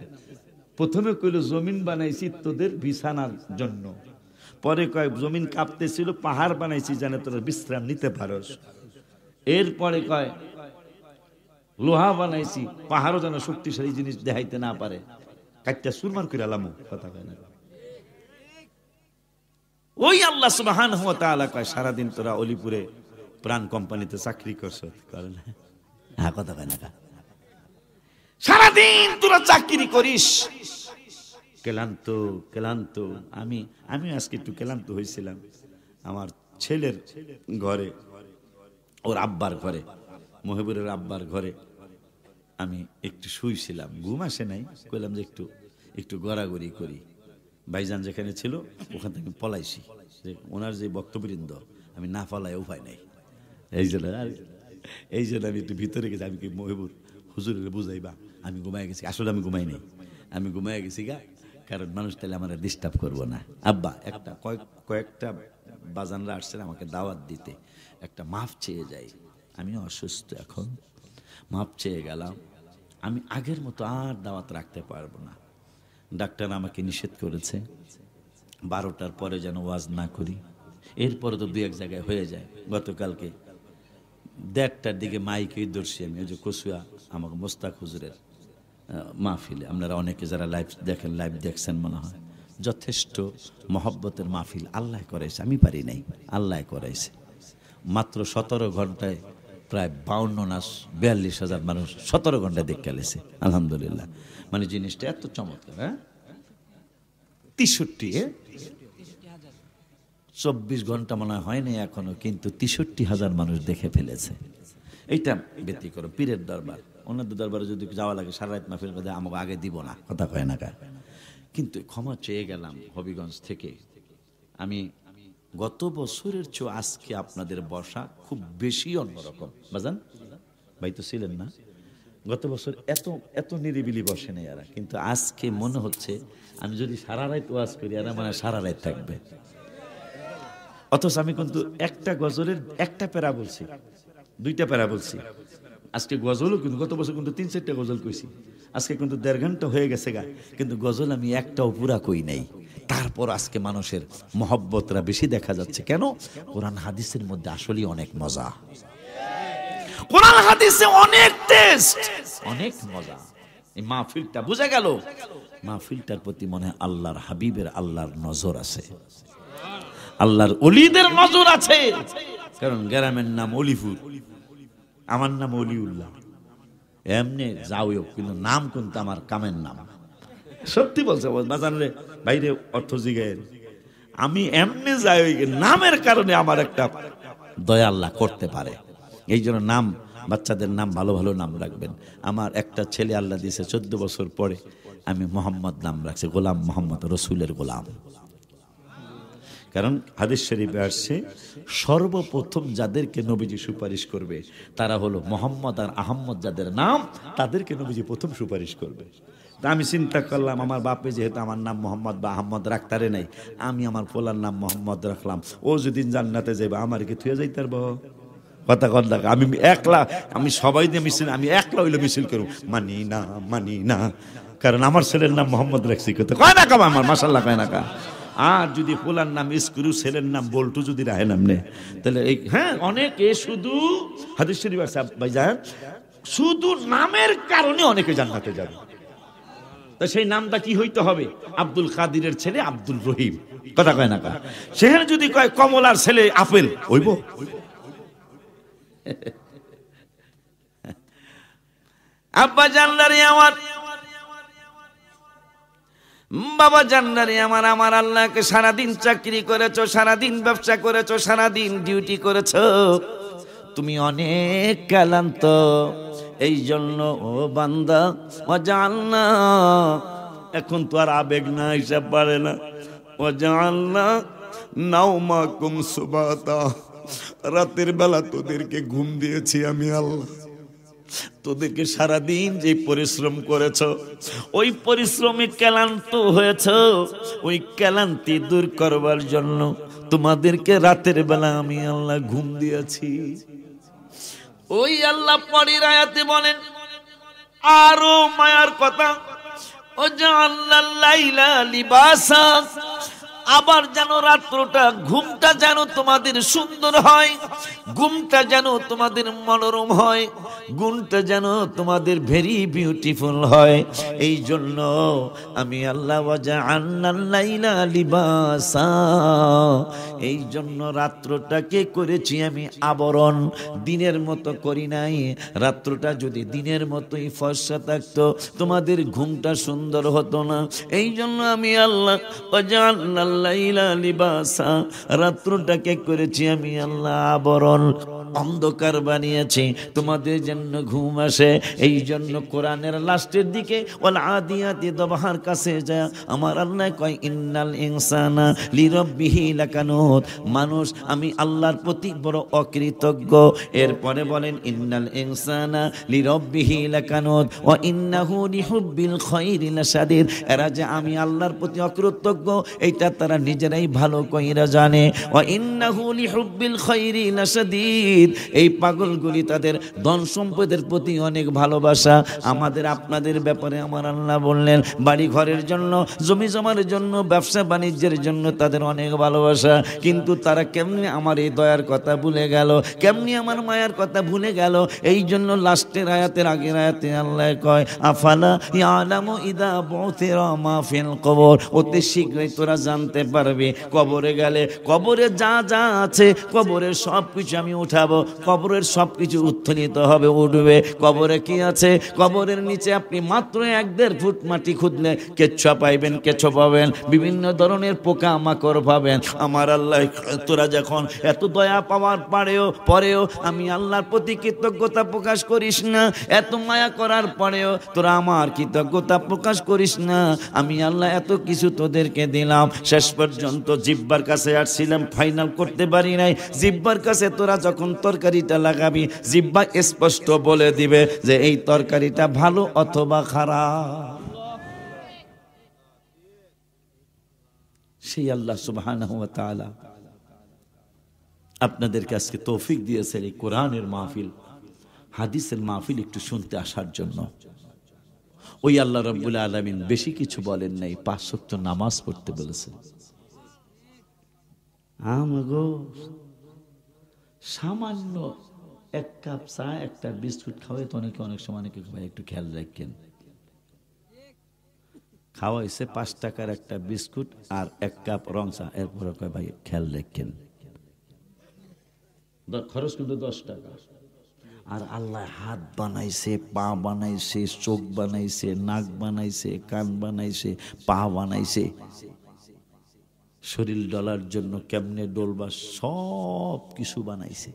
প্রথমে কইল জমিন বানাইছি তোদের বিছানার জন্য, পরে কয় জমিন কাঁপতেছিল পাহাড় বানাইছি যেন তোরা বিশ্রাম নিতে পারস, এরপরে কয় লোহা বানাইছি পাহাড়ও যেন শক্তিশালী জিনিস দেখাইতে না পারে, কাটটা সুরমার করে আলামু। কথা কয় না? ওই আল্লাহ সুবহানাহু ওয়া তাআলা কয় সারাদিন তোরা অলিপুরে প্রাণ কোম্পানিতে চাকরি করছ, করে না? হ্যাঁ, কথা কয় না? সারাদিন তোরা চাকরি করিস, ক্লান্ত ক্লান্ত। আমি আজকে একটু ক্লান্ত হয়েছিলাম। আমার ছেলের ঘরে, ওর আব্বার ঘরে, মহিবুরের আব্বার ঘরে আমি একটু শুইছিলাম, ঘুম আসে নাই। কইলাম যে একটু গড়াগড়ি করি। ভাইজান যেখানে ছিল ওখান থেকে পলাইছি, যে ওনার যে বক্তবৃন্দ আমি না পলায় উপায় নাই। এই জন্য আমি একটু ভিতরে গেছি। আমি কি মহিবুর হুজুরের বুঝাইবা আমি ঘুমাই গেছি? আসলে আমি ঘুমাই নাই, আমি ঘুমাই গেছি গা, কারণ মানুষ তাহলে আমার ডিস্টার্ব করবো না। আব্বা একটা কয়েকটা বাজানরা আসছেন আমাকে দাওয়াত দিতে, একটা মাফ চেয়ে যাই। আমি অসুস্থ, এখন মাফ চেয়ে গেলাম। আমি আগের মতো আর দাওয়াত রাখতে পারবো না। ডাক্তার আমাকে নিষেধ করেছে 12টার পরে যেন ওয়াজ না করি। এরপরে তো 2-1 জায়গায় হয়ে যায়। গতকালকে 1:30টার দিকে মাইকে দর্শি আমি, ওই যে কসুয়া আমাকে মোস্তাক হুজুরের মাহফিলে, আপনারা অনেকে যারা লাইভ দেখেন, লাইভ দেখছেন মনে হয়, যথেষ্ট মহব্বতের মাহফিল আল্লাহ করাইছে, আমি পারি নাই, আল্লাহ করাইছে। মাত্র 17 ঘন্টায় প্রায় 52 না 42,000 মানুষ 17 ঘন্টায় দেখে গেছে, আলহামদুলিল্লাহ। মানে জিনিসটা এত চমৎকার। হ্যাঁ 63, 24 ঘন্টা মনে হয়নি এখনো, কিন্তু 63,000 মানুষ দেখে ফেলেছে। এইটা ব্যতিক্রম পীরের দরবার। অন্যদের দরবারে যদি যাওয়া লাগে সারা রাত মাহফিল করে, আমাকে আগে দিব না, কথা কয় না কা। কিন্তু ক্ষমা চেয়ে গেলাম হবিগঞ্জ থেকে। আমি গত বছরের চেয়ে আজকে আপনাদের বসা খুব বেশি অন্যরকম। বাজান ভাই তো ছিলেন না গত বছর, এত নিরিবিলি বসে নেই এরা, কিন্তু আজকে মনে হচ্ছে আমি যদি সারা রাত ওয়াজ করি এরা মানে সারা রাত থাকবে। অথচ আমি কিন্তু একটা গজলের একটা প্যারা বলছি, 2টা প্যারা বলছি। আজকে গজলও কিন্তু গত বছর কিন্তু 3-4টা গজল কইছি, আজকে কিন্তু 1.5 ঘন্টা হয়ে গেছে গা, কিন্তু গজল আমি একটাও পুরা কই নাই। তারপর আজকে মানুষের মহব্বতরা বেশি দেখা যাচ্ছে। কেন? কোরআন হাদিসের মধ্যে আসলেই অনেক মজা, কোরআন হাদিসে অনেক টেস্ট, অনেক মজা। এই মাহফিলটা বুঝা গেল, মাহফিলটার প্রতি মনে হয় আল্লাহর হাবিবের, আল্লাহর নজর আছে, আল্লাহর ওলিদের নজর আছে। কারণ গ্রামের নাম অলিপুর, আমার নাম অলিউল্লাহ, এমনি যাও, কিন্তু নাম কিন্তু আমার কামের নাম। সত্যি বলছে বাজান রে, বাইরে অর্থ জিগায় আমি এমনি যাই, ওই নামের কারণে আমার একটা দয়া আল্লাহ করতে পারে। এই জন্য নাম, বাচ্চাদের নাম ভালো ভালো নাম রাখবেন। আমার একটা ছেলে আল্লাহ দিয়েছে 14 বছর পরে, আমি মোহাম্মদ নাম রাখছি, গোলাম মোহাম্মদ, রসুলের গোলাম। কারণ হাদিস শরীফে আসছে সর্বপ্রথম যাদেরকে নবীজি সুপারিশ করবে তারা হলো মোহাম্মদ আর আহম্মদ, যাদের নাম তাদেরকে নবীজি প্রথম সুপারিশ করবে। তা আমি চিন্তা করলাম, আমার বাপে যেহেতু আমার নাম মোহাম্মদ বা আহম্মদ রাখতারে নাই, আমি আমার পোলার নাম মোহাম্মদ রাখলাম। ও যেদিন জান্নাতে যাইবা আমার কি থুয়ে যাইতে পারবো? কথা কথা আমি একলা, আমি সবাই দিয়ে মিছিল, আমি একলা হইলে মিছিল করব, মানি না মানি না, কারণ আমার ছেলের নাম মোহাম্মদ রাখছি। কয় না কাবা আমার মাশাআল্লাহ, কয় না কা। আর যদি পোলার নাম ইস্কুরু, ছেলের নাম বল্টু যদি রাখেন আপনি, তাহলে এই হ্যাঁ অনেকে শুধু হাদিস শরীফ আছে ভাইজান, শুধু নামের কারণে অনেকে জান্নাতে যাবে। তা সেই নামটা কি হইতে হবে? আব্দুল কাদিরের ছেলে আব্দুল রহিম, কথা কয় না কা। সেখানে যদি কয় কমলার ছেলে আপেল, হইব? আব্বা জানলারে আমার, বাবা জান্নারে আমার, আমার আল্লাহকে সারাদিন চাকরি করেছো, সারাদিন ব্যবসা করেছো, সারাদিন ডিউটি করেছো, তুমি অনেক ক্লান্ত। এই জন্য ও বান্দা ও জাননা, এখন তো আর আবেগ না, হিসাব পারে না। ও জাননা নাওমাকুম সুবাতা, রাতের বেলা তোদেরকে ঘুম দিয়েছি আমি আল্লাহ। তোদেরকে সারাদিন যে পরিশ্রম করেছ, ওই পরিশ্রমে ক্লান্ত হয়েছ, ওই ক্লান্তি দূর করবার জন্য তোমাদেরকে রাতের বেলা আমি আল্লাহ ঘুম দিয়েছি। ওই আল্লাহ পরের আয়াতে বলেন আরো মায়ার কথা, ও জাআলনাল লাইলা লিবাসা, আবার যেন রাত্রটা ঘুমটা যেন তোমাদের সুন্দর হয়, ঘুমটা যেন তোমাদের মনোরম হয়, ঘুমটা যেন তোমাদের ভেরি বিউটিফুল হয়। এই জন্য আমি আল্লাহ ওয়াজআলনাল লাইলা লিবাসা, এই জন্য রাত্রটাকে করেছি আমি আবরণ, দিনের মতো করি নাই। রাত্রটা যদি দিনের মতোই ফর্সা থাকতো তোমাদের ঘুমটা সুন্দর হতো না। এই জন্য আমি আল্লাহ ওয়াজআলনাল লাইলা লিবাসা, রাত্রটাকে করেছি আমি আল্লাহ আবরণ, অন্ধকার বানিয়েছি তোমাদের জন্য ঘুম আসে। এই জন্য কোরআনের লাস্টের দিকে ওয়াল আদিয়াতি দবহার কাছে যায় আমার আল্লাহ কয় ইন্নাল ইনসানা লিরাব্বিহি লাকানুত, মানুষ আমি আল্লাহর প্রতি বড় অকৃতজ্ঞ। এরপরে বলেন ইন্নাল ইনসানা লিরাব্বিহি লাকানুত ওয়া ইন্নাহু লিহুব্বিল খায়রি লাশাদীদ, এরা যে আমি আল্লাহর প্রতি অকৃতজ্ঞ এটা তারা নিজেরাই ভালো কইরা জানে। ওয়া ইন্নাহু লিহুব্বিল খায়রি লাশাদীদ, এই পাগলগুলি তাদের ধন সম্পদের প্রতি অনেক ভালোবাসা। আমাদের আপনাদের ব্যাপারে আমার আল্লাহ বললেন বাড়ি ঘরের জন্য, জমি জমার জন্য, ব্যবসা বাণিজ্যের জন্য তাদের অনেক ভালোবাসা, কিন্তু তারা কেমনি আমার এই দয়ার কথা ভুলে গেল, কেমনি আমার মায়ার কথা ভুলে গেল। এই জন্য লাস্টের আয়াতের আগের আয়াতে আল্লাহ কয় আফালা ইয়ালামু ইদা বুথিরা মা ফিল কবর, অতি শীঘ্রই তোরা জানতে পারবি কবরে গেলে কবরে যা যা আছে কবরের সব কিছু আমি উঠাবো, কবরের সব কিছু উত্থিত হবে, উঠবে। কবরে কি আছে? কবরের নিচে আপনি মাত্র 1-1.5 ফুট মাটি খুঁজলে কেঁচো পাইবেন, কেঁচো পাবেন, বিভিন্ন ধরনের পোকা মাকড় পাবেন। আমার আল্লাহ তোরা যখন এত দয়া পাওয়ার পরেও আমি আল্লাহর প্রতি কৃতজ্ঞতা প্রকাশ করিস না, এত মায়া করার পরেও তোরা আমার কৃতজ্ঞতা প্রকাশ করিস না। আমি আল্লাহ এত কিছু তোদেরকে দিলাম, শেষ পর্যন্ত জিহ্বার কাছে আসছিলাম, ফাইনাল করতে পারি নাই। জিহ্বার কাছে তোরা যখন তরকারিটা লাগাবি জিহ্বা স্পষ্ট বলে দিবে যে এই তরকারিটা ভালো অথবা খারাপ। সেই আল্লাহ সুবহানাহু ওয়া তাআলা আপনাদেরকে আজকে তৌফিক দিয়েছেন এই কোরআনের মাহফিল, হাদিসের মাহফিল একটু শুনতে আসার জন্য। ওই আল্লাহ রাব্বুল আলামিন বেশি কিছু বলেন নাই, 5 ওয়াক্ত নামাজ পড়তে বলেছেন। আমগো সামান্য 1 কাপ চা, একটা বিস্কুট খাওয়াই তো অনেক সময় অনেকে ভাই একটু খেয়াল রাখেন, খাওয়াইছে 5 টাকার একটা বিস্কুট আর 1 কাপ রং চা, এরপরে কয় ভাই খেয়াল রাখেন, খরচ কিন্তু 10 টাকা। আর আল্লাহ হাত বানাইছে, পা বানাইছে, চোখ বানাইছে, নাক বানাইছে, কান বানাইছে, পা বানাইছে, শরীর ডলার জন্য কেমনে ডলবা সব কিছু বানাইছে।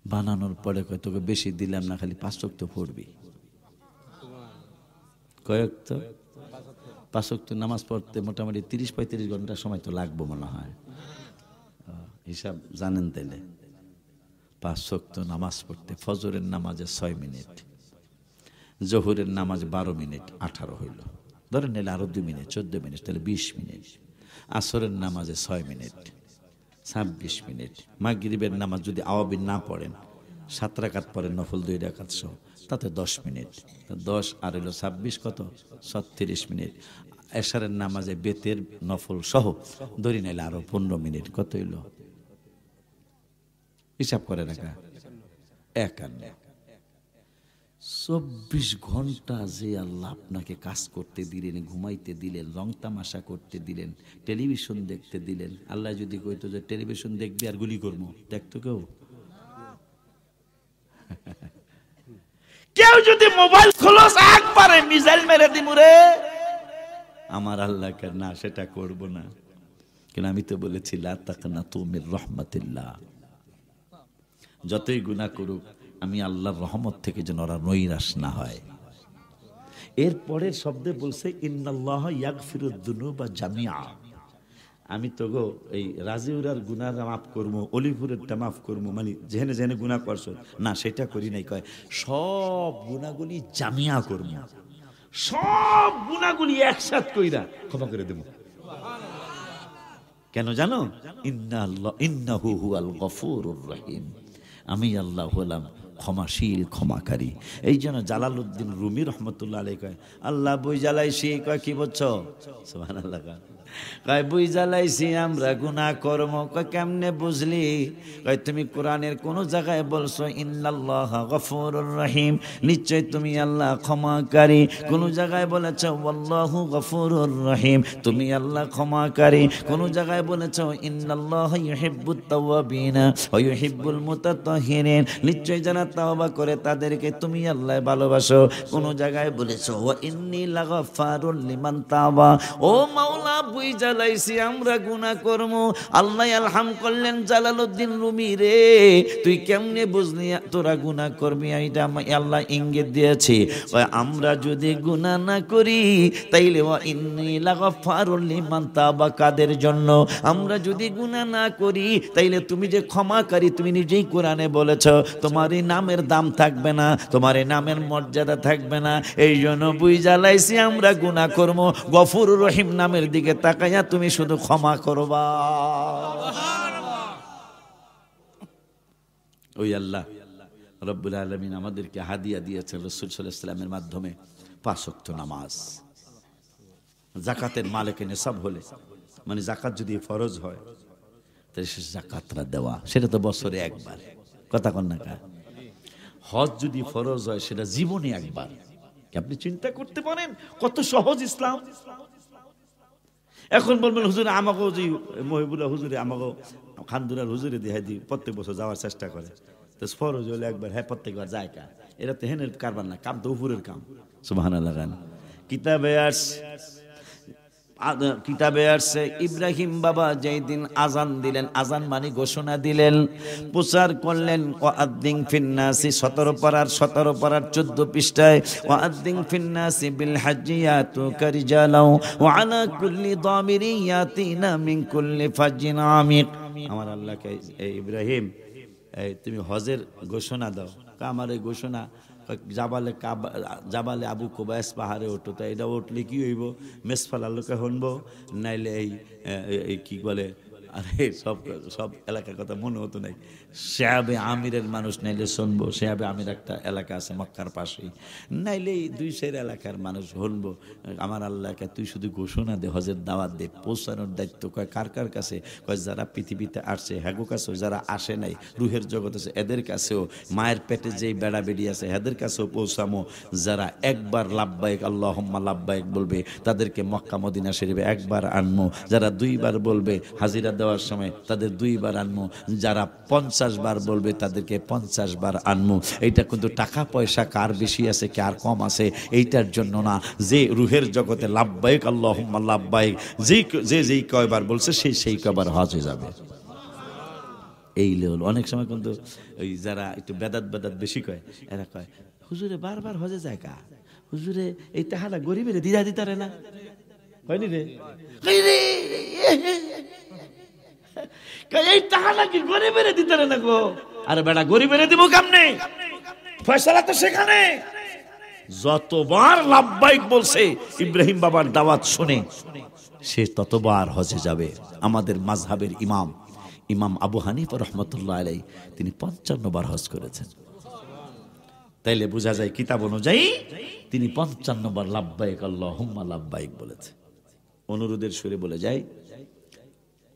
বানানোর পরে কয় তোকে বেশি দিলাম না, খালি 5 ওয়াক্ত পড়বি। কয়েক তো 5 ওয়াক্ত নামাজ পড়তে মোটামুটি 30-35 ঘন্টা সময় তো লাগবে মনে হয়, হিসাব জানেন তাইলে। 5 ওয়াক্ত নামাজ পড়তে ফজরের নামাজে 6 মিনিট, জোহরের নামাজ 12 মিনিট, 18 হইল, ধরেন নিলে আরো 2 মিনিট, 14 মিনিট, তাহলে 20 মিনিট। আসরের নামাজে 6 মিনিট, 26 মিনিট। মাগরিবের নামাজ যদি আওয়াবিন না পড়েন, 7 রাকাত পড়েন নফল 2 রাকাত সহ, তাতে 10 মিনিট, 10 আর হইল 26, কত 36 মিনিট। এশারের নামাজে বেতের নফল সহ ধরি নাইলে আরো 15 মিনিট, কত হইল হিসাব করে রাখা 51। 24 ঘন্টা যে আল্লাহ আপনাকে কাজ করতে দিলেন, ঘুমাইতে দিলেন, রং তামাশা করতে দিলেন, টেলিভিশন দেখতে দিলেন। আল্লাহ যদি কইতো যে টেলিভিশন দেখবি আর গুলি করবো, দেখতো কেউ? কেউ যদি মোবাইল খোলস একবারে মিসাইল মেরে দিমু রে, আমার আল্লাহ কে না সেটা করব না। কেন আমি তো বলেছি লা তাকনাতু মির রাহমাতিল্লাহ, যতই গুনাহ করুক আমি আল্লাহর রহমত থেকে যেন ওরা নৈরাশ না হয়। এরপরের শব্দে বলছে ইন্নাল্লাহ ইয়াগফিরুদ যুনুবা জামিআ, আমি তো গো এই রাজিউরার গুনাহ মাফ করবো, অলিপুরেরটা মাফ করবো, মানে যেখানে যেখানে গুনাহ করছো না সেটা করি নাই, কয় সব গুনাহগুলি জামিয়া করবো, সব গুনাহগুলি একসাথে কইরা ক্ষমা করে দেব। কেন জানো? ইন্নাহু হুয়াল গফুরুর রহিম, আমি আল্লাহ হলাম ক্ষমাশীল, ক্ষমাকারী। এই জন্য জালালউদ্দিন রুমি রহমতুল্লাহ আলাইহি কয়, আল্লাহ বই জ্বালাইছি। কয় কি বলছো? সুবহানাল্লাহ। কয় বই জ্বালাইছি আমরা গুনাহ কর্ম। কয় কেমনে বুঝলি? কয় তুমি কোরআনের কোন জায়গায় বলছো ইন্নাল্লাহা গফুরুর রহিম, নিশ্চয় তুমি আল্লাহ ক্ষমাকারী। কোন জায়গায় বলেছো আল্লাহু গফুরুর রহিম, তুমি আল্লাহ ক্ষমাকারী। কোন জায়গায় বলেছো ইন্নাল্লাহা ইউহিব্বুত তাওয়াবিনা ওয়া ইউহিব্বুল মুতাতাহহিরিন, নিশ্চয় যারা তওবা করে তাদেরকে তুমি আল্লাহ ভালোবাসো। কোন জায়গায় বলেছো ওয়া ইন্নী লাগাফারুল লিমান তাওবা, ও মাওলা বই জ্বালাইছি আমরা গুনাহ করব। আল্লাহ আলহাম করলেন জালালউদ্দিন রুমি রে, তুই কেমনে বুঝলি তোরা গুনাহ করবি? এটা আল্লাহ ইঙ্গিত দিয়েছে। আমরা যদি গুনাহ না করি তাইলে ওয়া ইন্নী লাগাফারুল লিমান তাবা, কাদের জন্য? আমরা যদি গুনাহ না করি তাইলে তুমি যে ক্ষমাকারী, তুমি নিজেই কোরআনে বলেছো তোমার এই নামের দাম থাকবে না, তোমার এই নামের মর্যাদা থাকবে না। এই জন্য বুই জ্বালাইছি আমরা গুনাহ করব, গফুর রহিম নামের দিকে তাকাইয়া তুমি শুধু ক্ষমা করবা। ওই আল্লাহ রব্বুল আলামিন আমাদেরকে হাদিয়া দিয়েছেন রাসূল সাল্লাল্লাহু আলাইহি ওয়াসাল্লামের মাধ্যমে 5 ওয়াক্ত নামাজ। যাকাতের মালিক নিসাব হলে, মানে যাকাত যদি ফরজ হয় তাহলে সে যাকাতটা দেওয়া, সেটা তো বছরে একবার, কথা কন না কা। হজ যদি ফরজ হয় সেটা জীবনে একবার। আপনি চিন্তা করতে পারেন কত সহজ ইসলাম। এখন বলবেন হুজুর আমাকে যে মহিবুল্লাহ হুজুরে আমাকে খানদুরার হুজুরে দিয়ে দিই প্রত্যেক বছর যাওয়ার চেষ্টা করে, তো ফরজ হলে একবার, হ্যাঁ প্রত্যেকবার যায় কা। এটা তো হেনের কারবার না, কাম তো উপরের কাম। সুবহানাল্লাহ। কিতাবে আসছে ইব্রাহিম বাবা যেই দিন আজান দিলেন, আজান মানে ঘোষণা দিলেন, প্রচার করলেন, ওয়াআদ্দিন ফিন্নাসি 17 পারার 14 পৃষ্ঠায়, ওয়াআদ্দিন ফিন্নাসি বিল হাজ্জি ইয়াতুকা রিজালাও ওয়া আলা কুল্লি দামিরিন ইয়াতিনা মিন কুল্লি ফাজ্জিন আমিক। আমার আল্লাহকে ইব্রাহিম তুমি হজের ঘোষণা দাও। আমার এই ঘোষণা জাবালে আবু কুবাইস পাহাড়ে ওঠো, তো এটা উঠলে কি হইব? মেসফালার লোকে শুনবো, নাইলে এই কি বলে, আরে সব এলাকার কথা মনে হতো নাই, শেয়াবে আমিরের মানুষ নাইলে শুনবো। শেয়াবে আমির একটা এলাকা আছে মক্কার পাশেই, নাইলে এই 2 সের এলাকার মানুষ শুনবো। আমার আল্লাহকে তুই শুধু ঘোষণা দে, হজের দাওয়াত দে, পৌঁছানোর দায়িত্ব কয় কার কার কাছে? কয় যারা পৃথিবীতে আসছে হ্যাগো কাছেও, যারা আসে নাই রুহের জগৎ আছে এদের কাছেও, মায়ের পেটে যেই বেড়া বেড়ি আছে এদের কাছেও পৌঁছামো। যারা একবার লাব্বাইক আল্লাহুম্মা লাব্বাইক বলবে তাদেরকে মক্কা মদিনা শরীফে একবার আনমো, যারা 2 বার বলবে হাজিরা দেওয়ার সময় তাদের 2 বার আনমো, যারা 50 বার বলবে তাদেরকে 50 বার আনমো। এইটা কিন্তু টাকা পয়সা কার বেশি আছে কার কম আছে এইটার জন্য না, যে রুহের জগতে লাব্বাইক আল্লাহুম্মা লাব্বাইক যেই কয়বার বলছে সেই কয়বার হজ হয়ে যাবে। এই লেভেল। অনেক সময় কিন্তু ওই যারা একটু বেদাত বেশি কয় এরা কয় হুজুরে বারবার হজে যায় কা, হুজুরে এই টাকাটা গরিবের দিতারে না, হয়নি রে এই টাকাটা কি গরিবের দিতারে না গো? আরে বেটা গরিবের দিব কেমনে? ফয়সালা তো সেখানে। যতবার লাব্বাইক বলছে ইব্রাহিম বাবার দাওয়াত শুনে সে ততবার হজে যাবে। আমাদের মাযহাবের ইমাম আবু হানিফা রহমতুল্লাহ আলাইহি তিনি 55 বার হজ করেছেন। তাইলে বোঝা যায় কিতাব অনুযায়ী তিনি 55 বার লাব্বাইক আল্লাহুম্মা লাব্বাইক বলেছে। অনুরোধের সুরে বলে যাই,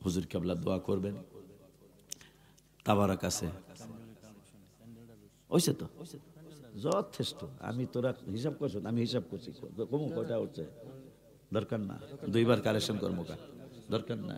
হুজুর কেবলা দোয়া করবেন তাবারাক আছে ওইসে তো যথেষ্ট। আমি তোরা হিসাব করছো, আমি হিসাব করছি কমু কয়টা উঠছে, দরকার না 2 বার কালেকশন করবো, দরকার না।